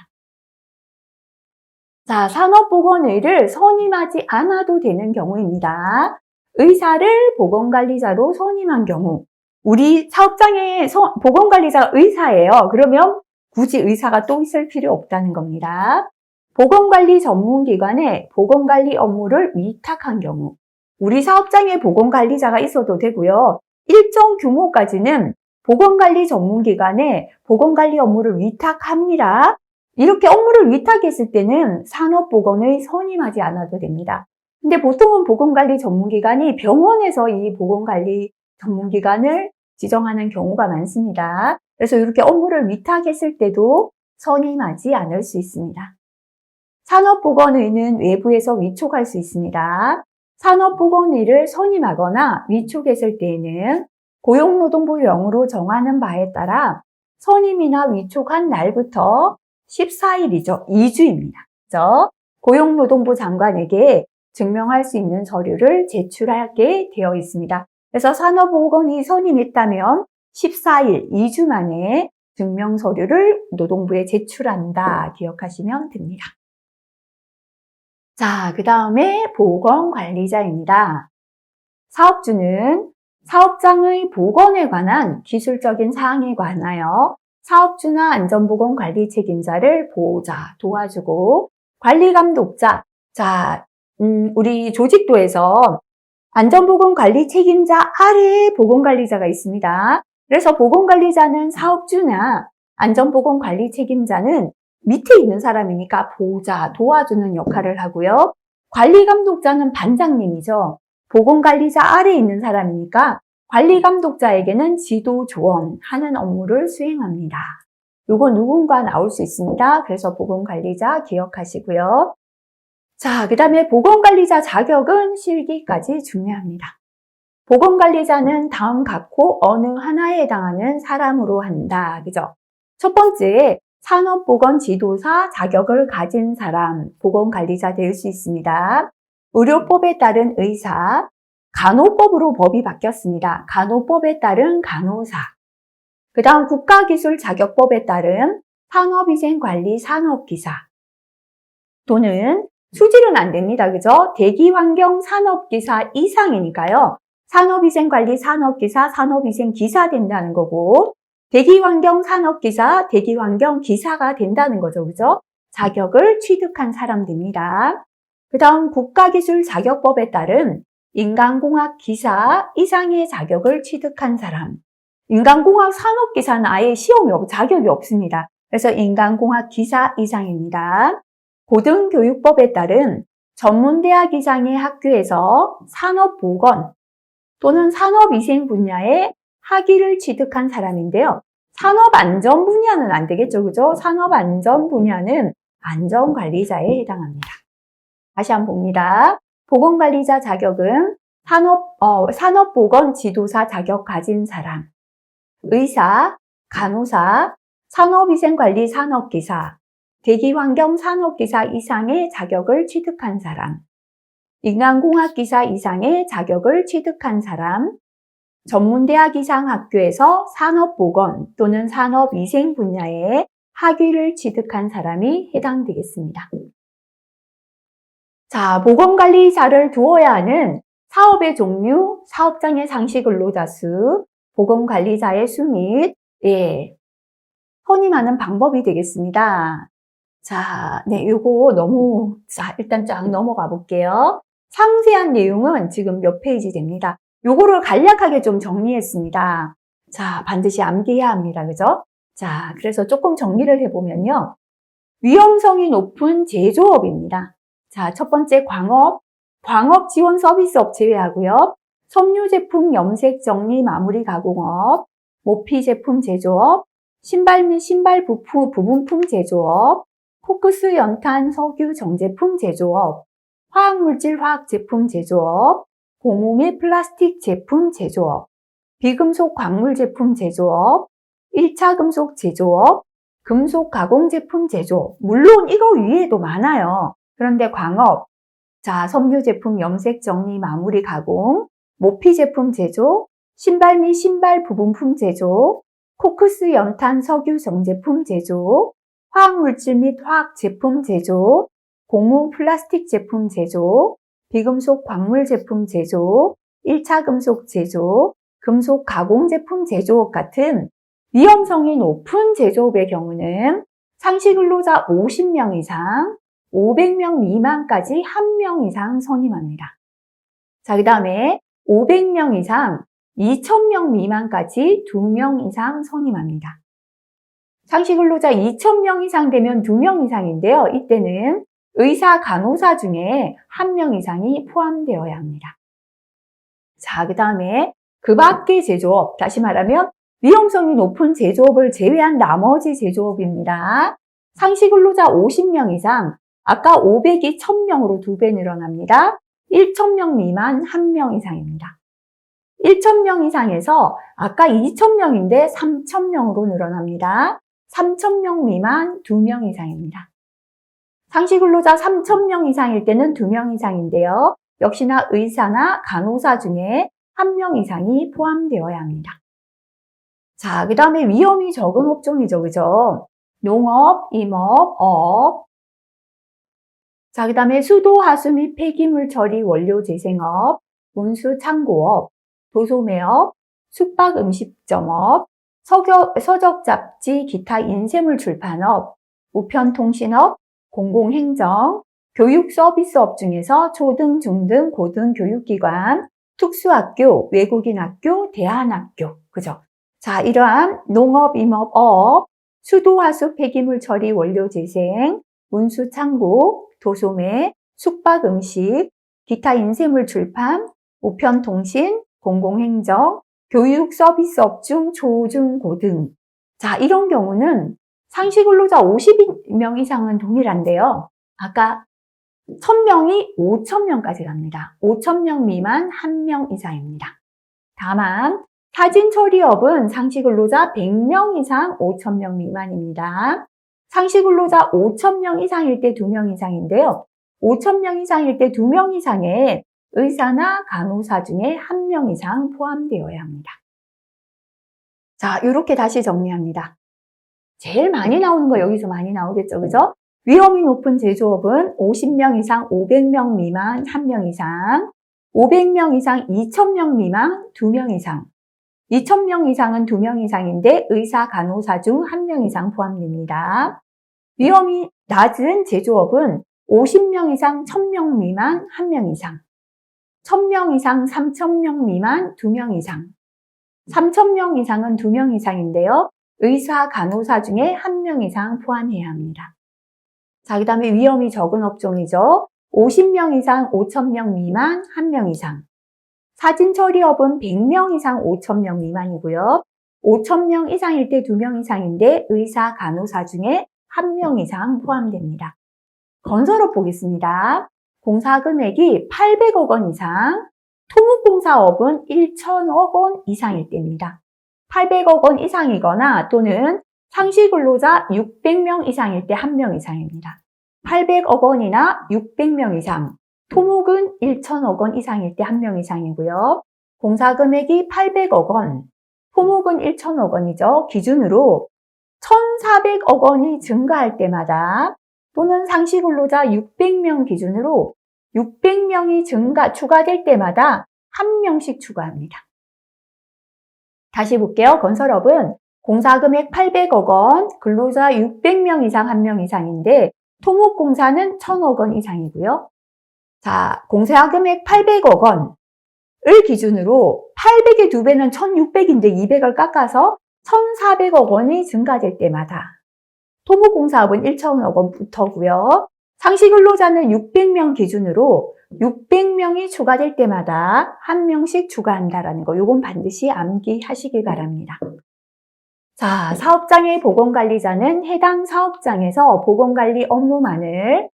자, 산업보건의를 선임하지 않아도 되는 경우입니다. 의사를 보건관리자로 선임한 경우, 우리 사업장에 보건관리자 의사예요. 그러면 굳이 의사가 또 있을 필요 없다는 겁니다. 보건관리 전문기관에 보건관리 업무를 위탁한 경우, 우리 사업장에 보건관리자가 있어도 되고요. 일정 규모까지는 보건관리 전문기관에 보건관리 업무를 위탁합니다. 이렇게 업무를 위탁했을 때는 산업보건의 선임하지 않아도 됩니다. 근데 보통은 보건관리 전문기관이 병원에서 이 보건관리 전문기관을 지정하는 경우가 많습니다. 그래서 이렇게 업무를 위탁했을 때도 선임하지 않을 수 있습니다. 산업보건의는 외부에서 위촉할 수 있습니다. 산업보건의를 선임하거나 위촉했을 때에는 고용노동부령으로 정하는 바에 따라 선임이나 위촉한 날부터 14일이죠. 2주입니다. 그렇죠? 고용노동부 장관에게 증명할 수 있는 서류를 제출하게 되어 있습니다. 그래서 산업보건의 선임했다면 14일, 2주 만에 증명 서류를 노동부에 제출한다. 기억하시면 됩니다. 자, 그 다음에 보건관리자입니다. 사업주는 사업장의 보건에 관한 기술적인 사항에 관하여 사업주나 안전보건관리 책임자를 보호자, 도와주고 관리감독자, 자, 우리 조직도에서 안전보건관리 책임자 아래에 보건관리자가 있습니다. 그래서 보건관리자는 사업주나 안전보건관리 책임자는 밑에 있는 사람이니까 보호자, 도와주는 역할을 하고요. 관리감독자는 반장님이죠. 보건관리자 아래에 있는 사람이니까 관리감독자에게는 지도 조언하는 업무를 수행합니다. 요거 누군가 나올 수 있습니다. 그래서 보건관리자 기억하시고요. 자, 그 다음에 보건관리자 자격은 실기까지 중요합니다. 보건관리자는 다음 각호 어느 하나에 해당하는 사람으로 한다. 그죠? 첫 번째, 산업보건지도사 자격을 가진 사람, 보건관리자 될 수 있습니다. 의료법에 따른 의사, 간호법으로 법이 바뀌었습니다. 간호법에 따른 간호사, 그 다음 국가기술자격법에 따른 산업위생관리 산업기사, 또는 수질은 안 됩니다. 그죠? 대기환경 산업기사 이상이니까요. 산업위생관리 산업기사, 산업위생기사 된다는 거고, 대기환경 산업기사, 대기환경 기사가 된다는 거죠. 그죠? 자격을 취득한 사람들입니다. 그 다음 국가기술자격법에 따른 인간공학 기사 이상의 자격을 취득한 사람. 인간공학 산업기사는 아예 시험이 자격이 없습니다. 그래서 인간공학 기사 이상입니다. 고등교육법에 따른 전문대학 이상의 학교에서 산업보건 또는 산업위생 분야에 학위를 취득한 사람인데요. 산업안전 분야는 안 되겠죠, 그죠? 산업안전 분야는 안전관리자에 해당합니다. 다시 한번 봅니다. 보건관리자 자격은 산업보건 지도사 자격 가진 사람, 의사, 간호사, 산업위생관리 산업기사, 대기환경 산업기사 이상의 자격을 취득한 사람, 인간공학기사 이상의 자격을 취득한 사람, 전문대학 이상 학교에서 산업보건 또는 산업위생 분야에 학위를 취득한 사람이 해당되겠습니다. 자, 보건관리자를 두어야 하는 사업의 종류, 사업장의 상시 근로자 수, 보건관리자의 수 및 선임하는 방법이 되겠습니다. 자, 요거 일단 쫙 넘어가 볼게요. 상세한 내용은 지금 몇 페이지 됩니다. 요거를 간략하게 좀 정리했습니다. 자, 반드시 암기해야 합니다. 그죠? 자, 그래서 조금 정리를 해보면요. 위험성이 높은 제조업입니다. 자, 첫 번째 광업 지원 서비스업 제외하고요. 섬유 제품 염색 정리 마무리 가공업, 모피 제품 제조업, 신발 및 신발 부분품 제조업, 코크스 연탄 석유 정제품 제조업, 화학물질 화학 제품 제조업, 고무 및 플라스틱 제품 제조업, 비금속 광물 제품 제조업, 1차 금속 제조업, 금속 가공 제품 제조업. 물론 이거 위에도 많아요. 그런데 광업, 자, 섬유 제품 염색 정리 마무리 가공, 모피 제품 제조, 신발 및 신발 부분품 제조, 코크스 연탄 석유 정제품 제조, 화학물질 및 화학 제품 제조, 고무 플라스틱 제품 제조, 비금속 광물 제품 제조, 1차 금속 제조, 금속 가공 제품 제조업 같은 위험성이 높은 제조업의 경우는 상시 근로자 50명 이상, 500명 미만까지 1명 이상 선임합니다. 자, 그 다음에 500명 이상, 2,000명 미만까지 2명 이상 선임합니다. 상시 근로자 2,000명 이상 되면 2명 이상인데요. 이때는 의사, 간호사 중에 1명 이상이 포함되어야 합니다. 자, 그 다음에 그 밖의 제조업, 다시 말하면 위험성이 높은 제조업을 제외한 나머지 제조업입니다. 상시 근로자 50명 이상, 아까 500이 1,000명으로 2배 늘어납니다. 1,000명 미만 1명 이상입니다. 1,000명 이상에서 아까 2,000명인데 3,000명으로 늘어납니다. 3,000명 미만 2명 이상입니다. 상시 근로자 3,000명 이상일 때는 2명 이상인데요. 역시나 의사나 간호사 중에 1명 이상이 포함되어야 합니다. 자, 그 다음에 위험이 적은 업종이죠. 그죠? 농업, 임업, 어업. 자, 그 다음에 수도, 하수 및 폐기물 처리 원료 재생업, 운수 창고업, 도소매업, 숙박 음식점업, 서적 잡지, 기타 인쇄물 출판업, 우편통신업, 공공행정, 교육 서비스업 중에서 초등, 중등, 고등 교육기관, 특수학교, 외국인 학교, 대안학교. 그죠? 자, 이러한 농업, 임업, 어업, 수도, 하수, 폐기물 처리, 원료 재생, 운수 창고, 도소매, 숙박 음식, 기타 인쇄물 출판, 우편통신, 공공행정, 교육 서비스업 중 초, 중, 고등. 자, 이런 경우는 상시 근로자 50명 이상은 동일한데요. 아까 1,000명이 5,000명까지 갑니다. 5,000명 미만 1명 이상입니다. 다만 사진 처리업은 상시 근로자 100명 이상 5,000명 미만입니다. 상시 근로자 5,000명 이상일 때 2명 이상인데요. 5,000명 이상일 때 2명 이상에 의사나 간호사 중에 1명 이상 포함되어야 합니다. 자, 이렇게 다시 정리합니다. 제일 많이 나오는 거 여기서 많이 나오겠죠, 그죠? 위험이 높은 제조업은 50명 이상 500명 미만 1명 이상, 500명 이상 2,000명 미만 2명 이상, 2,000명 이상은 2명 이상인데 의사, 간호사 중 1명 이상 포함됩니다. 위험이 낮은 제조업은 50명 이상 1,000명 미만 1명 이상, 1,000명 이상 3,000명 미만 2명 이상, 3,000명 이상은 2명 이상인데요. 의사, 간호사 중에 1명 이상 포함해야 합니다. 자, 그 다음에 위험이 적은 업종이죠. 50명 이상 5,000명 미만 1명 이상. 사진 처리업은 100명 이상 5,000명 미만이고요. 5,000명 이상일 때 2명 이상인데 의사, 간호사 중에 1명 이상 포함됩니다. 건설업 보겠습니다. 공사 금액이 800억 원 이상, 토목공사업은 1,000억 원 이상일 때입니다. 800억 원 이상이거나 또는 상시근로자 600명 이상일 때 1명 이상입니다. 800억 원이나 600명 이상, 토목은 1,000억 원 이상일 때 1명 이상이고요. 공사 금액이 800억 원, 토목은 1,000억 원이죠. 기준으로 1,400억 원이 증가할 때마다 또는 상시근로자 600명 기준으로 600명이 추가될 때마다 1명씩 추가합니다. 다시 볼게요. 건설업은 공사금액 800억 원, 근로자 600명 이상 1명 이상인데 토목공사는 1,000억 원 이상이고요. 자, 공사금액 800억 원을 기준으로 800의 2배는 1,600인데 200을 깎아서 1,400억 원이 증가될 때마다 토목공사업은 1,000억 원부터고요. 상시근로자는 600명 기준으로 600명이 추가될 때마다 1명씩 추가한다라는 거, 요건 반드시 암기하시길 바랍니다. 자, 사업장의 보건관리자는 해당 사업장에서 보건관리 업무만을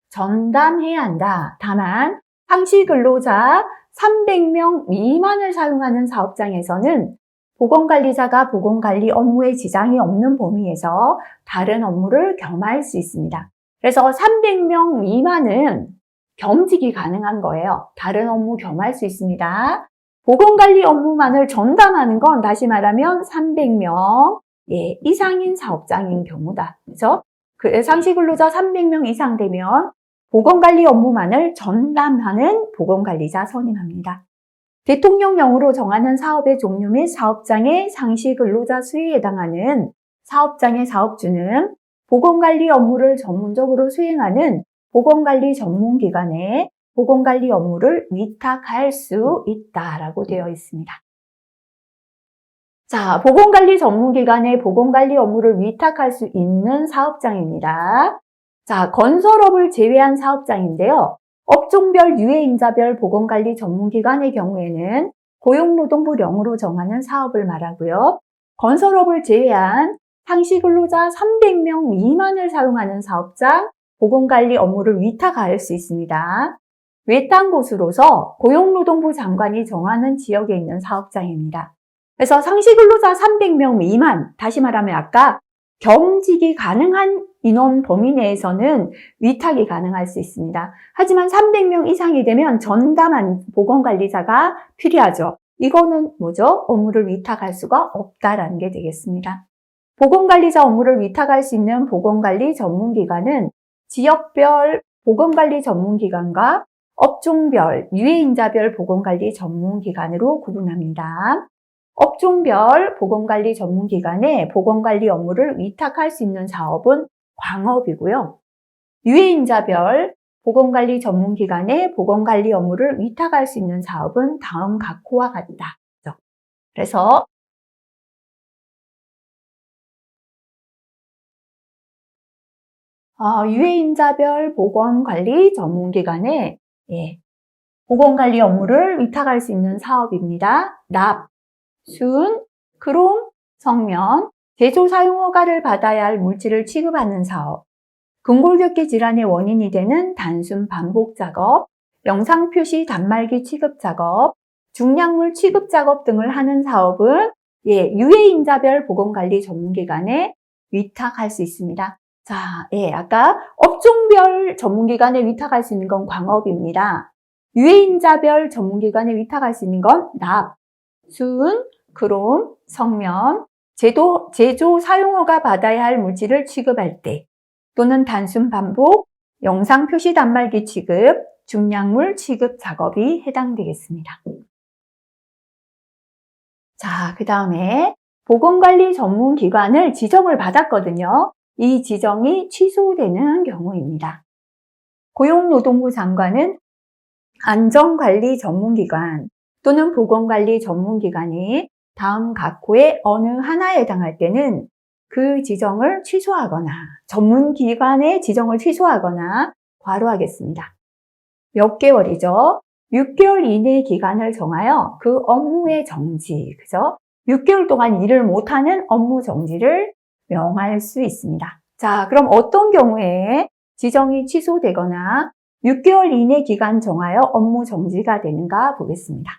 전담해야 한다. 다만 상시근로자 300명 미만을 사용하는 사업장에서는 보건관리자가 보건관리 업무에 지장이 없는 범위에서 다른 업무를 겸할 수 있습니다. 그래서 300명 미만은 겸직이 가능한 거예요. 다른 업무 겸할 수 있습니다. 보건관리 업무만을 전담하는 건 다시 말하면 300명 이상인 사업장인 경우다. 그래서 상시근로자 300명 이상 되면 보건관리 업무만을 전담하는 보건관리자 선임합니다. 대통령령으로 정하는 사업의 종류 및 사업장의 상시근로자 수에 해당하는 사업장의 사업주는 보건관리 업무를 전문적으로 수행하는 보건관리 전문기관에 보건관리 업무를 위탁할 수 있다라고 되어 있습니다. 자, 보건관리 전문기관에 보건관리 업무를 위탁할 수 있는 사업장입니다. 자, 건설업을 제외한 사업장인데요. 업종별 유해인자별 보건관리 전문기관의 경우에는 고용노동부령으로 정하는 사업을 말하고요. 건설업을 제외한 상시근로자 300명 미만을 사용하는 사업장, 보건관리 업무를 위탁할 수 있습니다. 외딴 곳으로서 고용노동부 장관이 정하는 지역에 있는 사업장입니다. 그래서 상시근로자 300명 미만, 다시 말하면 아까 겸직이 가능한 인원 범위 내에서는 위탁이 가능할 수 있습니다. 하지만 300명 이상이 되면 전담한 보건관리자가 필요하죠. 이거는 뭐죠? 업무를 위탁할 수가 없다라는 게 되겠습니다. 보건관리자 업무를 위탁할 수 있는 보건관리 전문기관은 지역별 보건관리 전문기관과 업종별, 유해인자별 보건관리 전문기관으로 구분합니다. 업종별 보건관리 전문기관에 보건관리 업무를 위탁할 수 있는 사업은 광업이고요. 유해인자별 보건관리 전문기관에 보건관리 업무를 위탁할 수 있는 사업은 다음 각호와 같다. 그래서 유해인자별 보건관리 전문기관에 보건관리 업무를 위탁할 수 있는 사업입니다. 납, 순, 크롬, 성면, 제조 사용 허가를 받아야 할 물질을 취급하는 사업, 근골격계 질환의 원인이 되는 단순 반복 작업, 영상 표시 단말기 취급 작업, 중량물 취급 작업 등을 하는 사업은 유해인자별 보건관리 전문기관에 위탁할 수 있습니다. 자, 아까 업종별 전문기관에 위탁할 수 있는 건 광업입니다. 유해인자별 전문기관에 위탁할 수 있는 건 납, 순, 크롬, 성면, 제조 사용허가 받아야 할 물질을 취급할 때 또는 단순 반복, 영상 표시 단말기 취급, 중량물 취급 작업이 해당되겠습니다. 자, 그 다음에 보건관리 전문기관을 지정을 받았거든요. 이 지정이 취소되는 경우입니다. 고용노동부 장관은 안전관리 전문기관 또는 보건관리 전문기관이 다음 각 호의 어느 하나에 해당할 때는 그 지정을 취소하거나 전문기관의 지정을 취소하거나 과로하겠습니다. 몇 개월이죠? 6개월 이내의 기간을 정하여 그 업무의 정지, 그죠? 6개월 동안 일을 못하는 업무 정지를 명할 수 있습니다. 자, 그럼 어떤 경우에 지정이 취소되거나 6개월 이내 기간 정하여 업무 정지가 되는가 보겠습니다.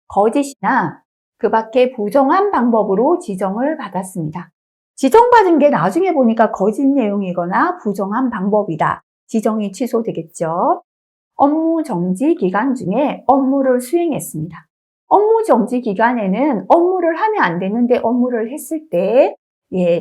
거짓이나 그 밖에 부정한 방법으로 지정을 받았습니다. 지정받은 게 나중에 보니까 거짓 내용이거나 부정한 방법이다. 지정이 취소되겠죠. 업무 정지 기간 중에 업무를 수행했습니다. 업무 정지 기간에는 업무를 하면 안 되는데 업무를 했을 때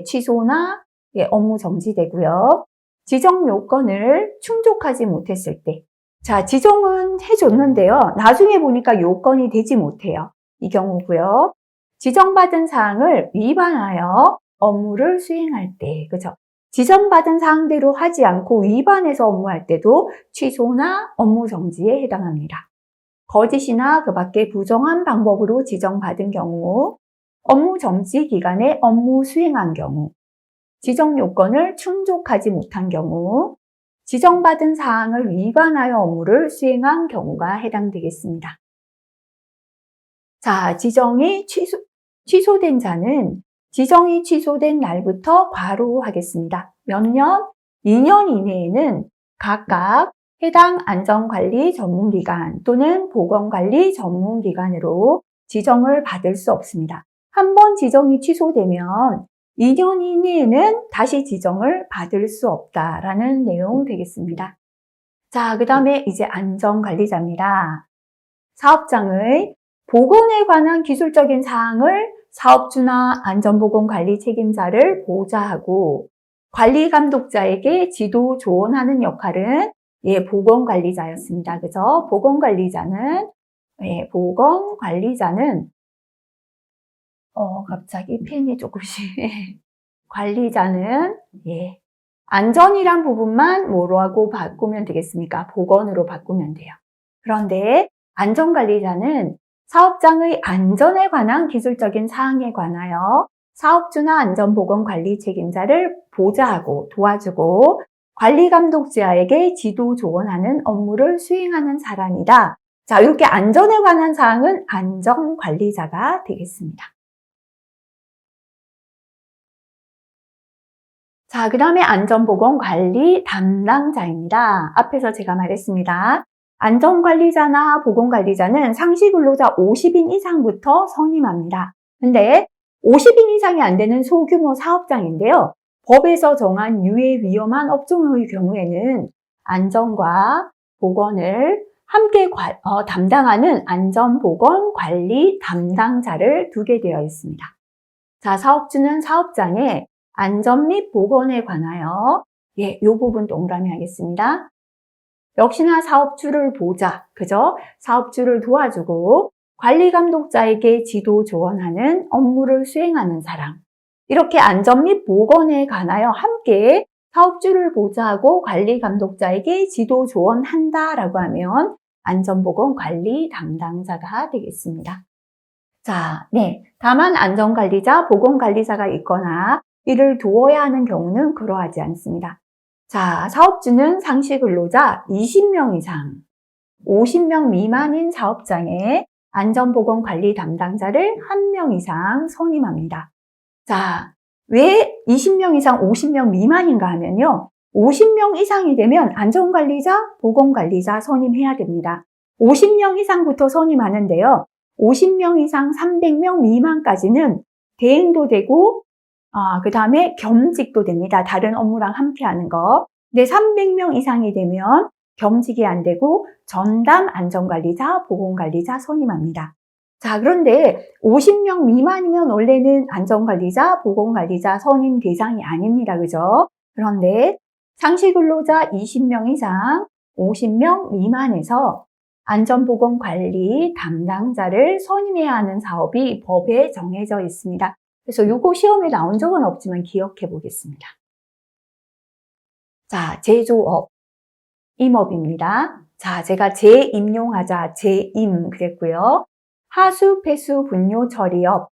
취소나 업무 정지되고요. 지정 요건을 충족하지 못했을 때, 자, 지정은 해줬는데요. 나중에 보니까 요건이 되지 못해요. 이 경우고요. 지정받은 사항을 위반하여 업무를 수행할 때, 그죠? 지정받은 사항대로 하지 않고 위반해서 업무할 때도 취소나 업무 정지에 해당합니다. 거짓이나 그 밖에 부정한 방법으로 지정받은 경우, 업무 정지 기간에 업무 수행한 경우, 지정 요건을 충족하지 못한 경우, 지정받은 사항을 위반하여 업무를 수행한 경우가 해당되겠습니다. 자, 지정이 취소된 자는 지정이 취소된 날부터 과로하겠습니다. 몇 년? 2년 이내에는 각각 해당 안전관리 전문기관 또는 보건관리 전문기관으로 지정을 받을 수 없습니다. 한 번 지정이 취소되면 2년 이내에는 다시 지정을 받을 수 없다라는 내용 되겠습니다. 자, 그 다음에 이제 안전관리자입니다. 사업장의 보건에 관한 기술적인 사항을 사업주나 안전보건관리 책임자를 보좌하고 관리감독자에게 지도 조언하는 역할은 보건관리자였습니다. 그죠? 보건관리자는 갑자기 펜이 조금씩 관리자는 안전이란 부분만 뭐라고 바꾸면 되겠습니까? 보건으로 바꾸면 돼요. 그런데 안전관리자는 사업장의 안전에 관한 기술적인 사항에 관하여 사업주나 안전보건관리 책임자를 보좌하고 도와주고 관리감독자에게 지도 조언하는 업무를 수행하는 사람이다. 자, 이렇게 안전에 관한 사항은 안전관리자가 되겠습니다. 자, 그 다음에 안전보건관리 담당자입니다. 앞에서 제가 말했습니다. 안전관리자나 보건관리자는 상시근로자 50인 이상부터 선임합니다. 근데 50인 이상이 안 되는 소규모 사업장인데요. 법에서 정한 유해 위험한 업종의 경우에는 안전과 보건을 함께 담당하는 안전보건관리 담당자를 두게 되어 있습니다. 자, 사업주는 사업장에 안전 및 보건에 관하여 이 부분 동그라미 하겠습니다. 역시나 사업주를 보자, 그죠? 사업주를 도와주고 관리감독자에게 지도 조언하는 업무를 수행하는 사람. 이렇게 안전 및 보건에 관하여 함께 사업주를 보좌하고 관리감독자에게 지도 조언한다라고 하면 안전보건관리 담당자가 되겠습니다. 자, 다만 안전관리자, 보건관리자가 있거나 이를 두어야 하는 경우는 그러하지 않습니다. 자, 사업주는 상시근로자 20명 이상, 50명 미만인 사업장에 안전보건관리 담당자를 1명 이상 선임합니다. 자, 왜 20명 이상, 50명 미만인가 하면요. 50명 이상이 되면 안전관리자, 보건관리자 선임해야 됩니다. 50명 이상부터 선임하는데요. 50명 이상 300명 미만까지는 대행도 되고 그 다음에 겸직도 됩니다. 다른 업무랑 함께 하는 거. 근데 300명 이상이 되면 겸직이 안 되고 전담 안전관리자, 보건관리자 선임합니다. 자, 그런데 50명 미만이면 원래는 안전관리자, 보건관리자 선임 대상이 아닙니다. 그죠? 그런데 상시근로자 20명 이상, 50명 미만에서 안전보건관리 담당자를 선임해야 하는 사업이 법에 정해져 있습니다. 그래서 이거 시험에 나온 적은 없지만 기억해 보겠습니다. 자, 제조업, 임업입니다. 자, 제가 재임용하자, 재임 그랬고요. 하수, 폐수, 분뇨 처리업,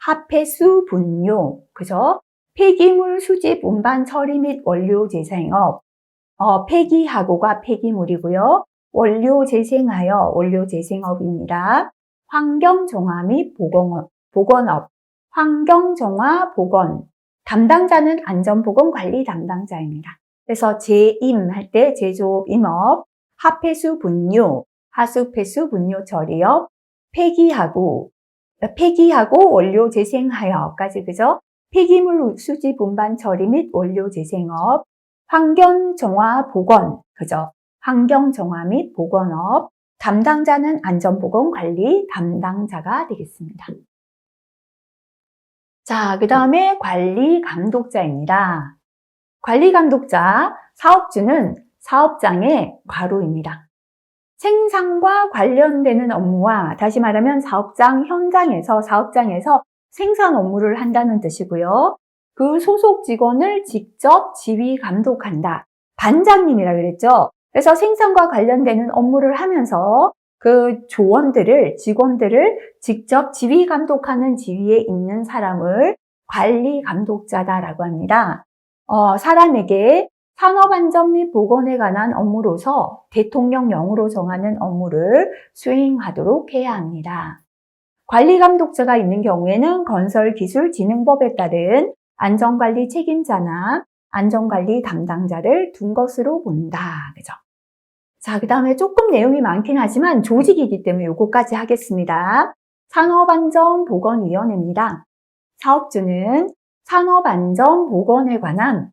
하폐수, 분뇨, 그죠? 폐기물 수집, 운반, 처리 및 원료 재생업, 폐기하고가 폐기물이고요. 원료 재생하여, 원료 재생업입니다. 환경정화 및 보건업, 환경정화, 보건, 담당자는 안전보건관리 담당자입니다. 그래서 재임할 때 제조업, 임업, 하폐수, 분뇨, 하수, 폐수, 분뇨 처리업, 폐기하고 원료 재생하여까지, 그죠? 폐기물 수집, 운반, 처리 및 원료 재생업, 환경정화, 보건, 그죠? 환경정화 및 보건업, 담당자는 안전보건관리 담당자가 되겠습니다. 자, 그 다음에 관리감독자입니다. 관리감독자, 사업주는 사업장의 과로입니다. 생산과 관련되는 업무와, 다시 말하면 사업장 현장에서, 사업장에서 생산 업무를 한다는 뜻이고요. 그 소속 직원을 직접 지휘 감독한다. 반장님이라 그랬죠. 그래서 생산과 관련되는 업무를 하면서 그 직원들을 직접 지휘 감독하는 지위에 있는 사람을 관리 감독자다라고 합니다. 사람에게 산업안전 및 보건에 관한 업무로서 대통령령으로 정하는 업무를 수행하도록 해야 합니다. 관리감독자가 있는 경우에는 건설기술진흥법에 따른 안전관리 책임자나 안전관리 담당자를 둔 것으로 본다. 그죠? 자, 그 다음에 조금 내용이 많긴 하지만 조직이기 때문에 요거까지 하겠습니다. 산업안전보건위원회입니다. 사업주는 산업안전보건에 관한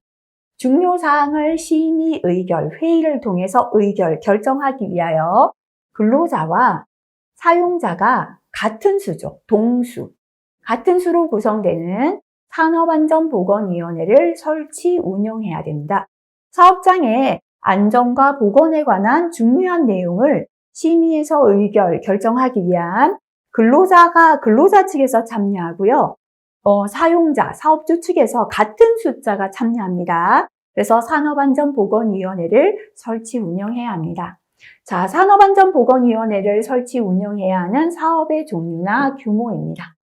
중요사항을 심의 회의를 통해서 결정하기 위하여 근로자와 사용자가 같은 수죠, 동수, 같은 수로 구성되는 산업안전보건위원회를 설치, 운영해야 됩니다. 사업장의 안전과 보건에 관한 중요한 내용을 심의해서 결정하기 위한 근로자 측에서 참여하고요. 사업주 측에서 같은 숫자가 참여합니다. 그래서 산업안전보건위원회를 설치, 운영해야 합니다. 자, 산업안전보건위원회를 설치, 운영해야 하는 사업의 종류나 규모입니다.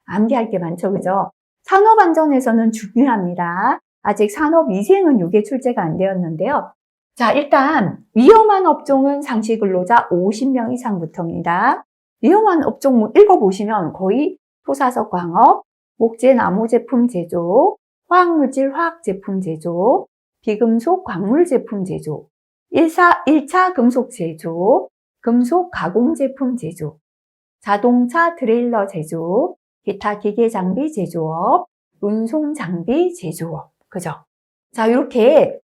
암기할 게 많죠, 그죠? 산업안전에서는 중요합니다. 아직 산업위생은 이게 출제가 안 되었는데요. 자, 일단 위험한 업종은 상시 근로자 50명 이상부터입니다. 위험한 업종 읽어보시면 거의 토사석 광업, 목재 나무 제품 제조, 화학물질 화학 제품 제조, 비금속 광물 제품 제조, 1차 금속 제조, 금속 가공 제품 제조, 자동차 트레일러 제조, 기타 기계 장비 제조업, 운송 장비 제조업. 그죠? 자, 이렇게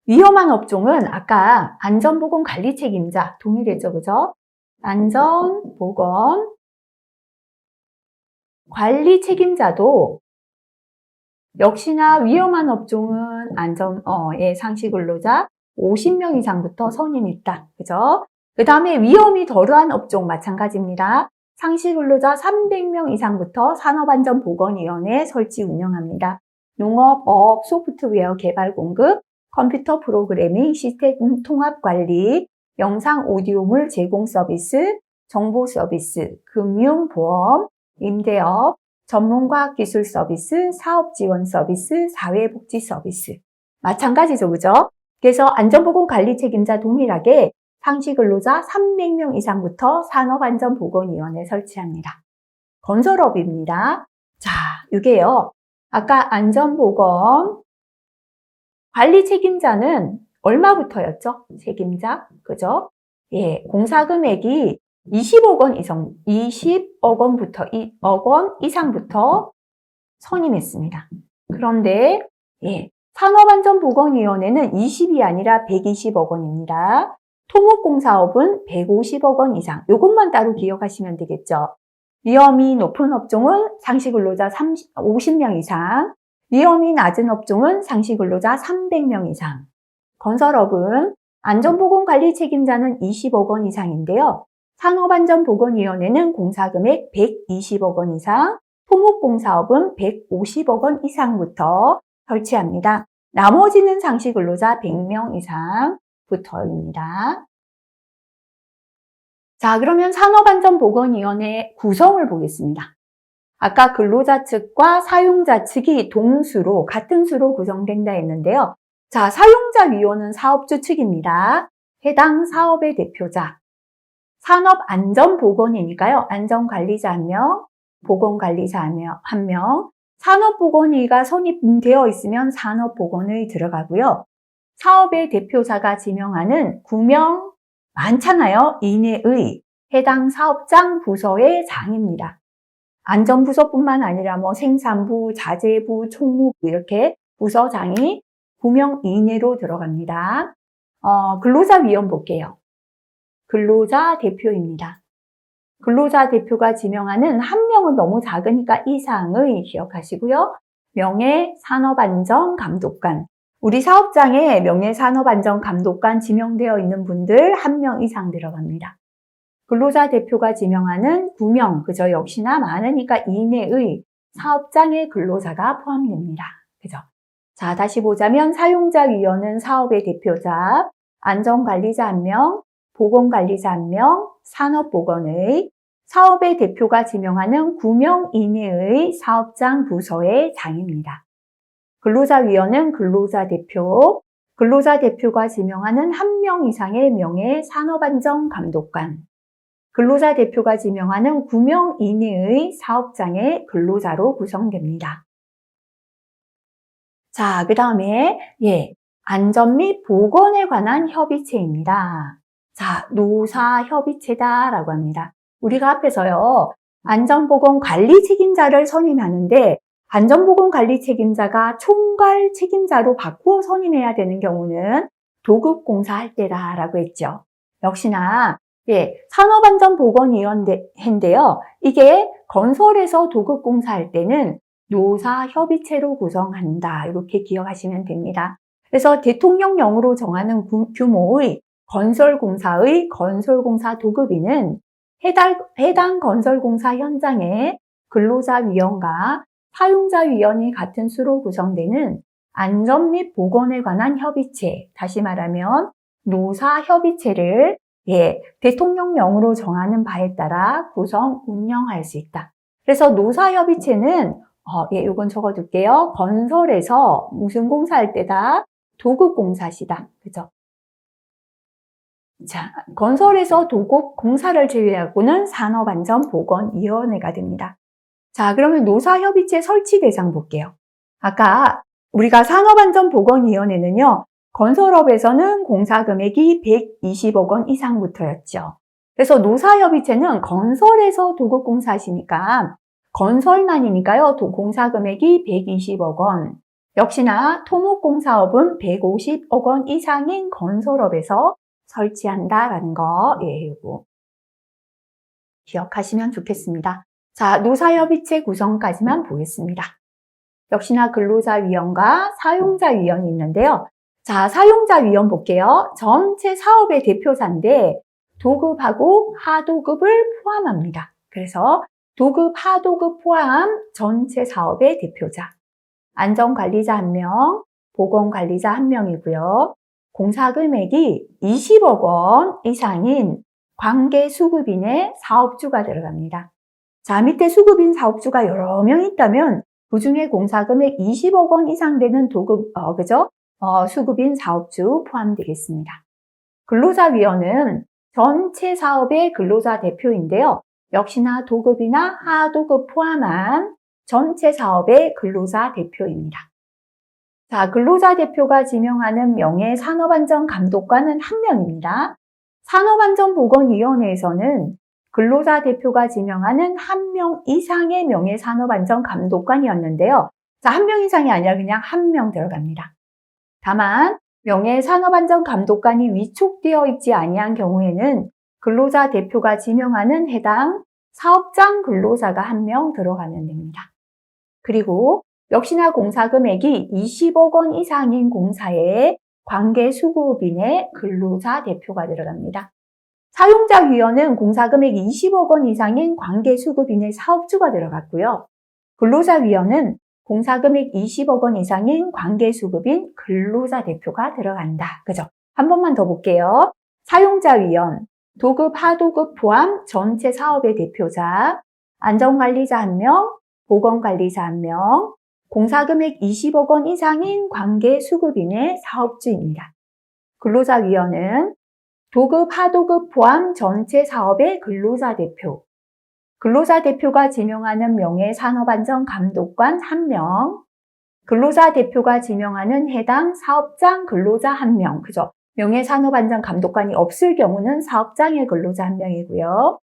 위험한 업종은 아까 안전보건 관리 책임자 동일했죠, 그죠? 안전보건 관리 책임자도 역시나 위험한 업종은 상시 근로자 50명 이상부터 선임했다. 그죠? 그 다음에 위험이 덜한 업종 마찬가지입니다. 상시 근로자 300명 이상부터 산업안전보건위원회 설치, 운영합니다. 농업, 어업, 소프트웨어 개발 공급, 컴퓨터 프로그래밍, 시스템 통합 관리, 영상 오디오물 제공 서비스, 정보 서비스, 금융, 보험, 임대업, 전문과학기술 서비스, 사업지원 서비스, 사회복지 서비스. 마찬가지죠, 그죠? 그래서 안전보건관리 책임자 동일하게 상시 근로자 300명 이상부터 산업안전보건위원회 설치합니다. 건설업입니다. 자, 이게요. 아까 안전보건 관리 책임자는 얼마부터였죠? 책임자, 그죠? 예, 공사 금액이 20억 원 이상, 20억 원부터, 2억 원 이상부터 선임했습니다. 그런데, 예, 산업안전보건위원회는 20이 아니라 120억 원입니다. 토목공사업은 150억 원 이상. 요것만 따로 기억하시면 되겠죠. 위험이 높은 업종은 상시 근로자 50명 이상, 위험이 낮은 업종은 상시 근로자 300명 이상. 건설업은 안전보건관리 책임자는 20억 원 이상인데요. 산업안전보건위원회는 공사금액 120억 원 이상, 토목공사업은 150억 원 이상부터 설치합니다. 나머지는 상시 근로자 100명 이상부터입니다. 자, 그러면 산업안전보건위원회 구성을 보겠습니다. 아까 근로자 측과 사용자 측이 동수로, 같은 수로 구성된다 했는데요. 자, 사용자위원은 사업주 측입니다. 해당 사업의 대표자. 산업안전보건위니까요. 안전관리자 1명, 보건관리자 1명, 산업보건위가 선임되어 있으면 산업보건의 들어가고요. 사업의 대표자가 지명하는 9명 많잖아요. 이내의 해당 사업장 부서의 장입니다. 안전부서뿐만 아니라 생산부, 자재부, 총무부 이렇게 부서장이 9명 이내로 들어갑니다. 근로자위원 볼게요. 근로자 대표입니다. 근로자 대표가 지명하는 1명은 너무 작으니까 이상의 기억하시고요. 명예산업안전감독관. 우리 사업장에 명예산업안전감독관 지명되어 있는 분들 1명 이상 들어갑니다. 근로자 대표가 지명하는 9명, 그죠? 역시나 많으니까 이내의 사업장의 근로자가 포함됩니다. 그죠? 자, 다시 보자면 사용자위원은 사업의 대표자, 안전관리자 1명, 보건관리자 1명, 산업보건의, 사업의 대표가 지명하는 9명 이내의 사업장 부서의 장입니다. 근로자위원은 근로자 대표가 지명하는 1명 이상의 명예산업안전감독관, 근로자 대표가 지명하는 9명 이내의 사업장의 근로자로 구성됩니다. 자, 그 다음에 안전 및 보건에 관한 협의체입니다. 자, 노사협의체다라고 합니다. 우리가 앞에서요, 안전보건관리 책임자를 선임하는데 안전보건관리 책임자가 총괄 책임자로 바꾸어 선임해야 되는 경우는 도급공사할 때다라고 했죠. 역시나 산업안전보건위원회인데요. 이게 건설에서 도급공사할 때는 노사협의체로 구성한다. 이렇게 기억하시면 됩니다. 그래서 대통령령으로 정하는 규모의 건설공사의 건설공사 도급위는 해당 건설공사 현장에 근로자위원과 사용자위원이 같은 수로 구성되는 안전 및 보건에 관한 협의체, 다시 말하면 노사협의체를 대통령령으로 정하는 바에 따라 구성, 운영할 수 있다. 그래서 노사협의체는 요건 적어둘게요. 건설에서 무슨 공사할 때다? 도급공사시다. 그죠? 자, 건설에서 도급공사를 제외하고는 산업안전보건위원회가 됩니다. 자, 그러면 노사협의체 설치 대상 볼게요. 아까 우리가 산업안전보건위원회는요, 건설업에서는 공사 금액이 120억 원 이상부터였죠. 그래서 노사협의체는 건설에서 도급공사시니까 건설만이니까요, 공사 금액이 120억 원. 역시나 토목공사업은 150억 원 이상인 건설업에서 설치한다라는 거, 요거 기억하시면 좋겠습니다. 자, 노사협의체 구성까지만 보겠습니다. 역시나 근로자위원과 사용자위원이 있는데요. 자, 사용자위원 볼게요. 전체 사업의 대표자인데 도급하고 하도급을 포함합니다. 그래서 도급, 하도급 포함 전체 사업의 대표자. 안전관리자 1명, 보건관리자 1명이고요. 공사 금액이 20억 원 이상인 관계수급인의 사업주가 들어갑니다. 자, 밑에 수급인 사업주가 여러 명 있다면 그 중에 공사 금액 20억 원 이상 되는 수급인 사업주 포함되겠습니다. 근로자위원은 전체 사업의 근로자 대표인데요. 역시나 도급이나 하도급 포함한 전체 사업의 근로자 대표입니다. 자, 근로자 대표가 지명하는 명예산업안전감독관은 1명입니다. 산업안전보건위원회에서는 근로자 대표가 지명하는 1명 이상의 명예산업안전감독관이었는데요. 자, 1명 이상이 아니라 그냥 1명 들어갑니다. 다만 명예산업안전감독관이 위촉되어 있지 아니한 경우에는 근로자 대표가 지명하는 해당 사업장 근로자가 1명 들어가면 됩니다. 그리고 역시나 공사 금액이 20억 원 이상인 공사에 관계수급인의 근로자 대표가 들어갑니다. 사용자위원은 공사 금액이 20억 원 이상인 관계수급인의 사업주가 들어갔고요. 근로자위원은 공사 금액 20억 원 이상인 관계수급인 근로자 대표가 들어간다. 그죠? 한 번만 더 볼게요. 사용자위원, 도급, 하도급 포함 전체 사업의 대표자, 안전관리자 1명, 보건관리사 1명, 공사금액 20억 원 이상인 관계수급인의 사업주입니다. 근로자위원은 도급, 하도급 포함 전체 사업의 근로자 대표, 근로자 대표가 지명하는 명예산업안전감독관 1명, 근로자 대표가 지명하는 해당 사업장 근로자 1명, 그죠? 명예산업안전감독관이 없을 경우는 사업장의 근로자 1명이고요.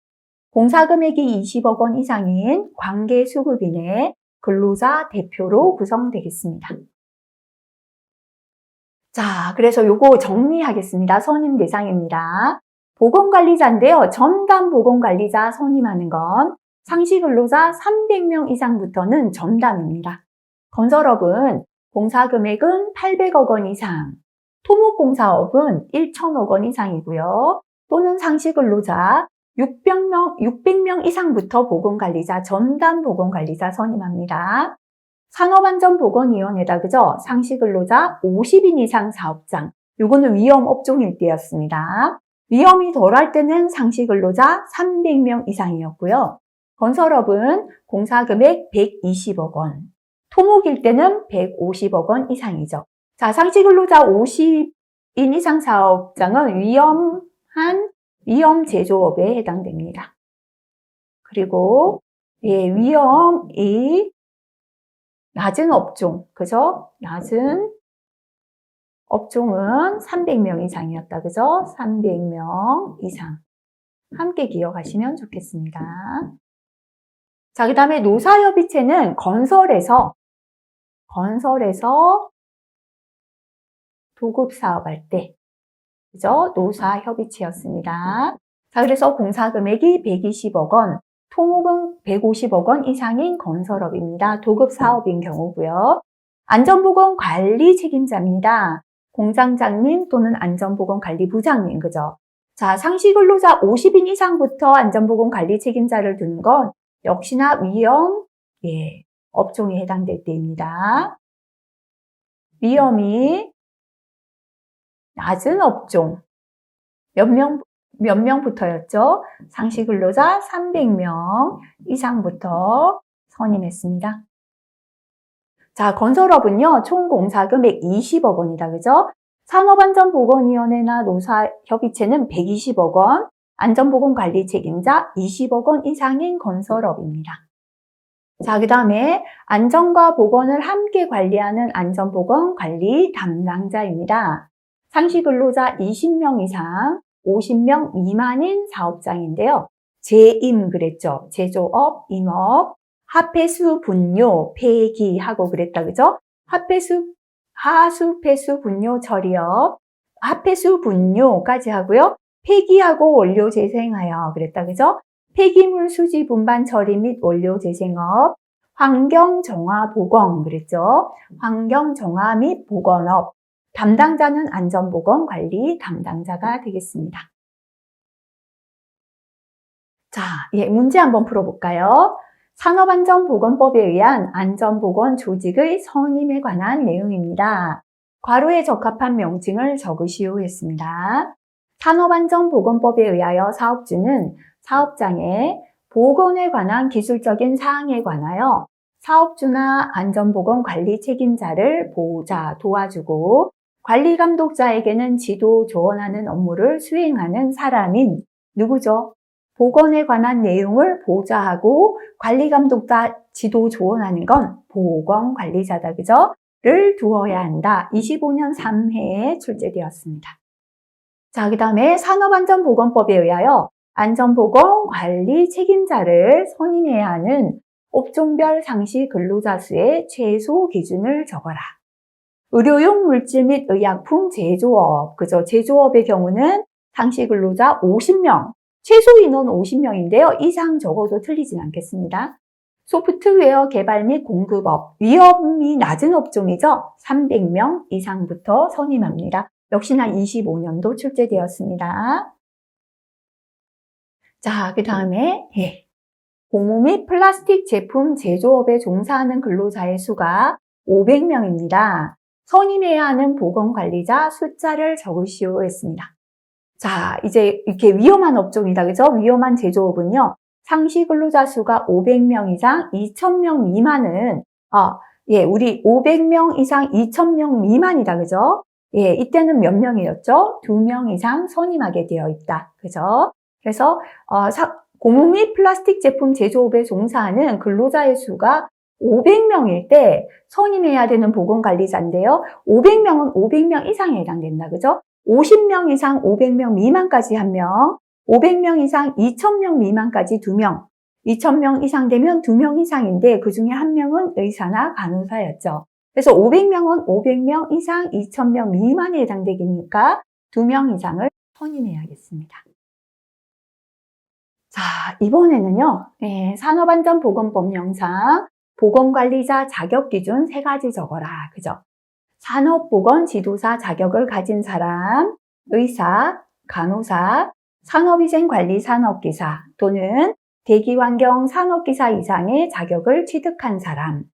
공사금액이 20억 원 이상인 관계수급인의 근로자 대표로 구성되겠습니다. 자, 그래서 요거 정리하겠습니다. 선임 대상입니다. 보건관리자인데요. 전담 보건관리자 선임하는 건 상시 근로자 300명 이상부터는 전담입니다. 건설업은 공사금액은 800억 원 이상, 토목공사업은 1,000억 원 이상이고요. 또는 상시 근로자 600명 이상부터 보건관리자, 전담 보건관리자 선임합니다. 산업안전보건위원회다, 그죠? 상시 근로자 50인 이상 사업장, 요거는 위험업종일 때였습니다. 위험이 덜할 때는 상시 근로자 300명 이상이었고요. 건설업은 공사금액 120억 원, 토목일 때는 150억 원 이상이죠. 자, 상시 근로자 50인 이상 사업장은 위험 제조업에 해당됩니다. 그리고 위험이 낮은 업종, 그죠? 낮은 업종은 300명 이상이었다, 그죠? 300명 이상. 함께 기억하시면 좋겠습니다. 자, 그 다음에 노사협의체는 건설에서 도급 사업할 때, 그죠? 노사협의체였습니다. 자, 그래서 공사금액이 120억 원, 토목은 150억 원 이상인 건설업입니다. 도급 사업인 경우고요. 안전보건 관리 책임자입니다. 공장장님 또는 안전보건 관리부장님, 그죠? 자, 상시 근로자 50인 이상부터 안전보건 관리 책임자를 두는 건 역시나 위험, 업종에 해당될 때입니다. 위험이 낮은 업종, 몇 명부터였죠? 상시 근로자 300명 이상부터 선임했습니다. 자, 건설업은요, 총 공사금액 20억 원이다, 그죠? 산업안전보건위원회나 노사협의체는 120억 원, 안전보건관리 책임자 20억 원 이상인 건설업입니다. 자, 그 다음에 안전과 보건을 함께 관리하는 안전보건관리 담당자입니다. 상시 근로자 20명 이상, 50명 미만인 사업장인데요. 재임 그랬죠. 제조업, 임업, 하폐수, 분뇨, 폐기하고 그랬다, 그죠? 하수, 폐수, 분뇨 처리업, 하폐수, 분뇨까지 하고요. 폐기하고 원료 재생하여 그랬다, 그죠? 폐기물 수지 분반 처리 및 원료 재생업, 환경 정화 보건 그랬죠? 환경 정화 및 보건업, 담당자는 안전보건 관리 담당자가 되겠습니다. 자, 문제 한번 풀어볼까요? 산업안전보건법에 의한 안전보건 조직의 선임에 관한 내용입니다. 괄호에 적합한 명칭을 적으시오 했습니다. 산업안전보건법에 의하여 사업주는 사업장의 보건에 관한 기술적인 사항에 관하여 사업주나 안전보건 관리 책임자를 보호자, 도와주고 관리감독자에게는 지도, 조언하는 업무를 수행하는 사람인 누구죠? 보건에 관한 내용을 보좌하고 관리감독자, 지도, 조언하는 건 보건관리자다, 그죠? 를 두어야 한다. 25년 3회에 출제되었습니다. 자, 그 다음에 산업안전보건법에 의하여 안전보건 관리 책임자를 선임해야 하는 업종별 상시 근로자 수의 최소 기준을 적어라. 의료용 물질 및 의약품 제조업, 그죠? 제조업의 경우는 상시 근로자 50명, 최소 인원 50명인데요. 이상 적어도 틀리진 않겠습니다. 소프트웨어 개발 및 공급업, 위험이 낮은 업종이죠. 300명 이상부터 선임합니다. 역시나 25년도 출제되었습니다. 자, 그 다음에 고무 및 플라스틱 제품 제조업에 종사하는 근로자의 수가 500명입니다. 선임해야 하는 보건관리자 숫자를 적으시오 했습니다. 자, 이제 이렇게 위험한 업종이다. 그죠? 위험한 제조업은요. 상시 근로자 수가 500명 이상 2,000명 미만은, 우리 500명 이상 2,000명 미만이다. 그죠? 예, 이때는 몇 명이었죠? 2명 이상 선임하게 되어 있다. 그죠? 그래서, 고무 및 플라스틱 제품 제조업에 종사하는 근로자의 수가 500명일 때 선임해야 되는 보건관리자인데요. 500명은 500명 이상에 해당된다. 그죠? 50명 이상 500명 미만까지 1명, 500명 이상 2,000명 미만까지 2명, 2,000명 이상 되면 2명 이상인데 그 중에 1명은 의사나 간호사였죠. 그래서 500명은 500명 이상 2,000명 미만에 해당되니까 2명 이상을 선임해야겠습니다. 자, 이번에는요, 산업안전보건법 영상, 보건관리자 자격기준 3가지 적어라. 그죠? 산업보건 지도사 자격을 가진 사람, 의사, 간호사, 산업위생관리 산업기사 또는 대기환경 산업기사 이상의 자격을 취득한 사람,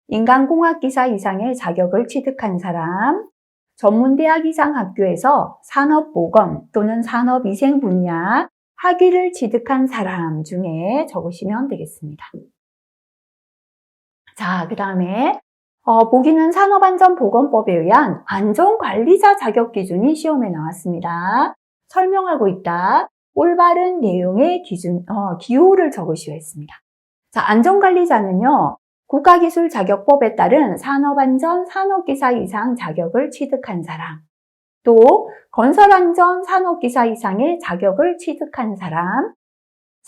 인간공학기사 이상의 자격을 취득한 사람, 전문대학 이상 학교에서 산업보건 또는 산업위생 분야 학위를 취득한 사람 중에 적으시면 되겠습니다. 자, 그 다음에 보기는 산업안전보건법에 의한 안전관리자 자격기준이 시험에 나왔습니다. 설명하고 있다. 올바른 내용의 기호를 적으시오 했습니다. 자, 안전관리자는요, 국가기술자격법에 따른 산업안전 산업기사 이상 자격을 취득한 사람, 또 건설안전 산업기사 이상의 자격을 취득한 사람,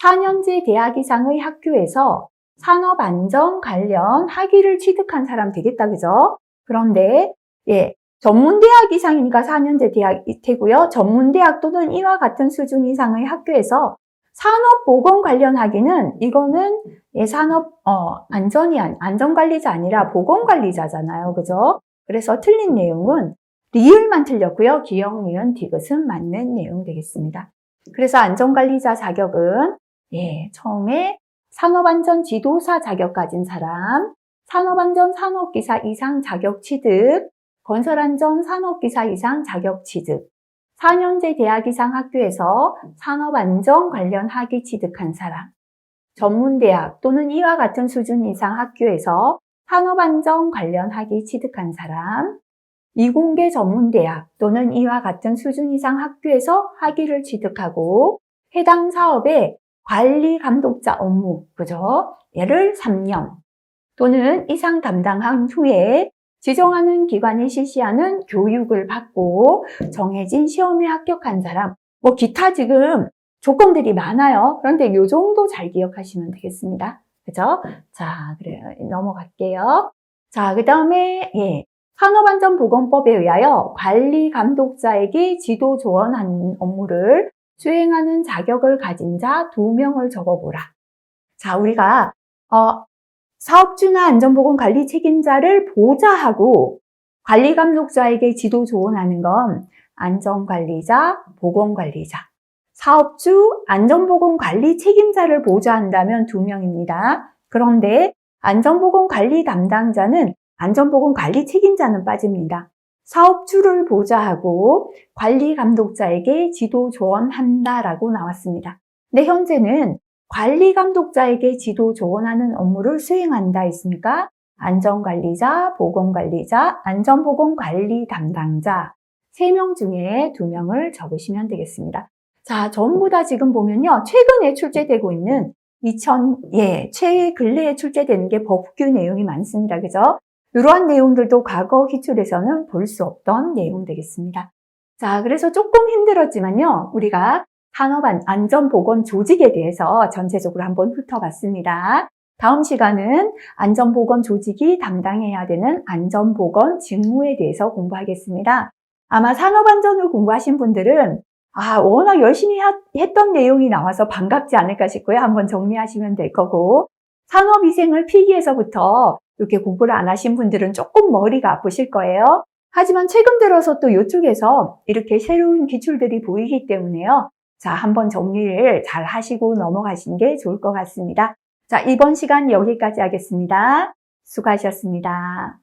4년제 대학 이상의 학교에서 산업안전 관련 학위를 취득한 사람 되겠다, 그죠? 그런데, 전문대학 이상이니까 4년제 대학이 되고요. 전문대학 또는 이와 같은 수준 이상의 학교에서 산업보건 관련 학위는, 이거는, 안전관리자 아니라 보건관리자잖아요, 그죠? 그래서 틀린 내용은 리을만 틀렸고요. 기역, 니은, 디귿은 맞는 내용 되겠습니다. 그래서 안전관리자 자격은, 처음에 산업안전 지도사 자격 가진 사람, 산업안전 산업기사 이상 자격 취득, 건설안전 산업기사 이상 자격 취득, 4년제 대학 이상 학교에서 산업안전 관련 학위 취득한 사람, 전문대학 또는 이와 같은 수준 이상 학교에서 산업안전 관련 학위 취득한 사람, 이공계 전문대학 또는 이와 같은 수준 이상 학교에서 학위를 취득하고 해당 사업의 관리 감독자 업무, 그죠? 얘를 3년 또는 이상 담당한 후에 지정하는 기관이 실시하는 교육을 받고 정해진 시험에 합격한 사람, 기타 지금 조건들이 많아요. 그런데 이 정도 잘 기억하시면 되겠습니다. 그죠? 자, 그래요. 넘어갈게요. 자, 그 다음에, 산업안전보건법에 의하여 관리 감독자에게 지도 조언하는 업무를 수행하는 자격을 가진 자 2명을 적어보라. 자, 우리가 사업주나 안전보건관리 책임자를 보좌하고 관리감독자에게 지도 조언하는 건 안전관리자, 보건관리자. 사업주, 안전보건관리 책임자를 보좌한다면 2명입니다. 그런데 안전보건관리 담당자는 안전보건관리 책임자는 빠집니다. 사업주를 보좌하고 관리감독자에게 지도 조언한다라고 나왔습니다. 근데 현재는 관리감독자에게 지도 조언하는 업무를 수행한다 했습니까? 안전관리자, 보건관리자, 안전보건관리 담당자 3명 중에 2명을 적으시면 되겠습니다. 자, 전부 다 지금 보면요. 최근에 출제되고 있는 최근래에 출제되는 게 법규 내용이 많습니다. 그죠? 이러한 내용들도 과거 기출에서는 볼 수 없던 내용 되겠습니다. 자, 그래서 조금 힘들었지만요. 우리가 산업안전보건 조직에 대해서 전체적으로 한번 훑어봤습니다. 다음 시간은 안전보건 조직이 담당해야 되는 안전보건 직무에 대해서 공부하겠습니다. 아마 산업안전을 공부하신 분들은 워낙 열심히 했던 내용이 나와서 반갑지 않을까 싶고요. 한번 정리하시면 될 거고, 산업위생을 필기에서부터 이렇게 공부를 안 하신 분들은 조금 머리가 아프실 거예요. 하지만 최근 들어서 또 이쪽에서 이렇게 새로운 기출들이 보이기 때문에요. 자, 한번 정리를 잘 하시고 넘어가시는 게 좋을 것 같습니다. 자, 이번 시간 여기까지 하겠습니다. 수고하셨습니다.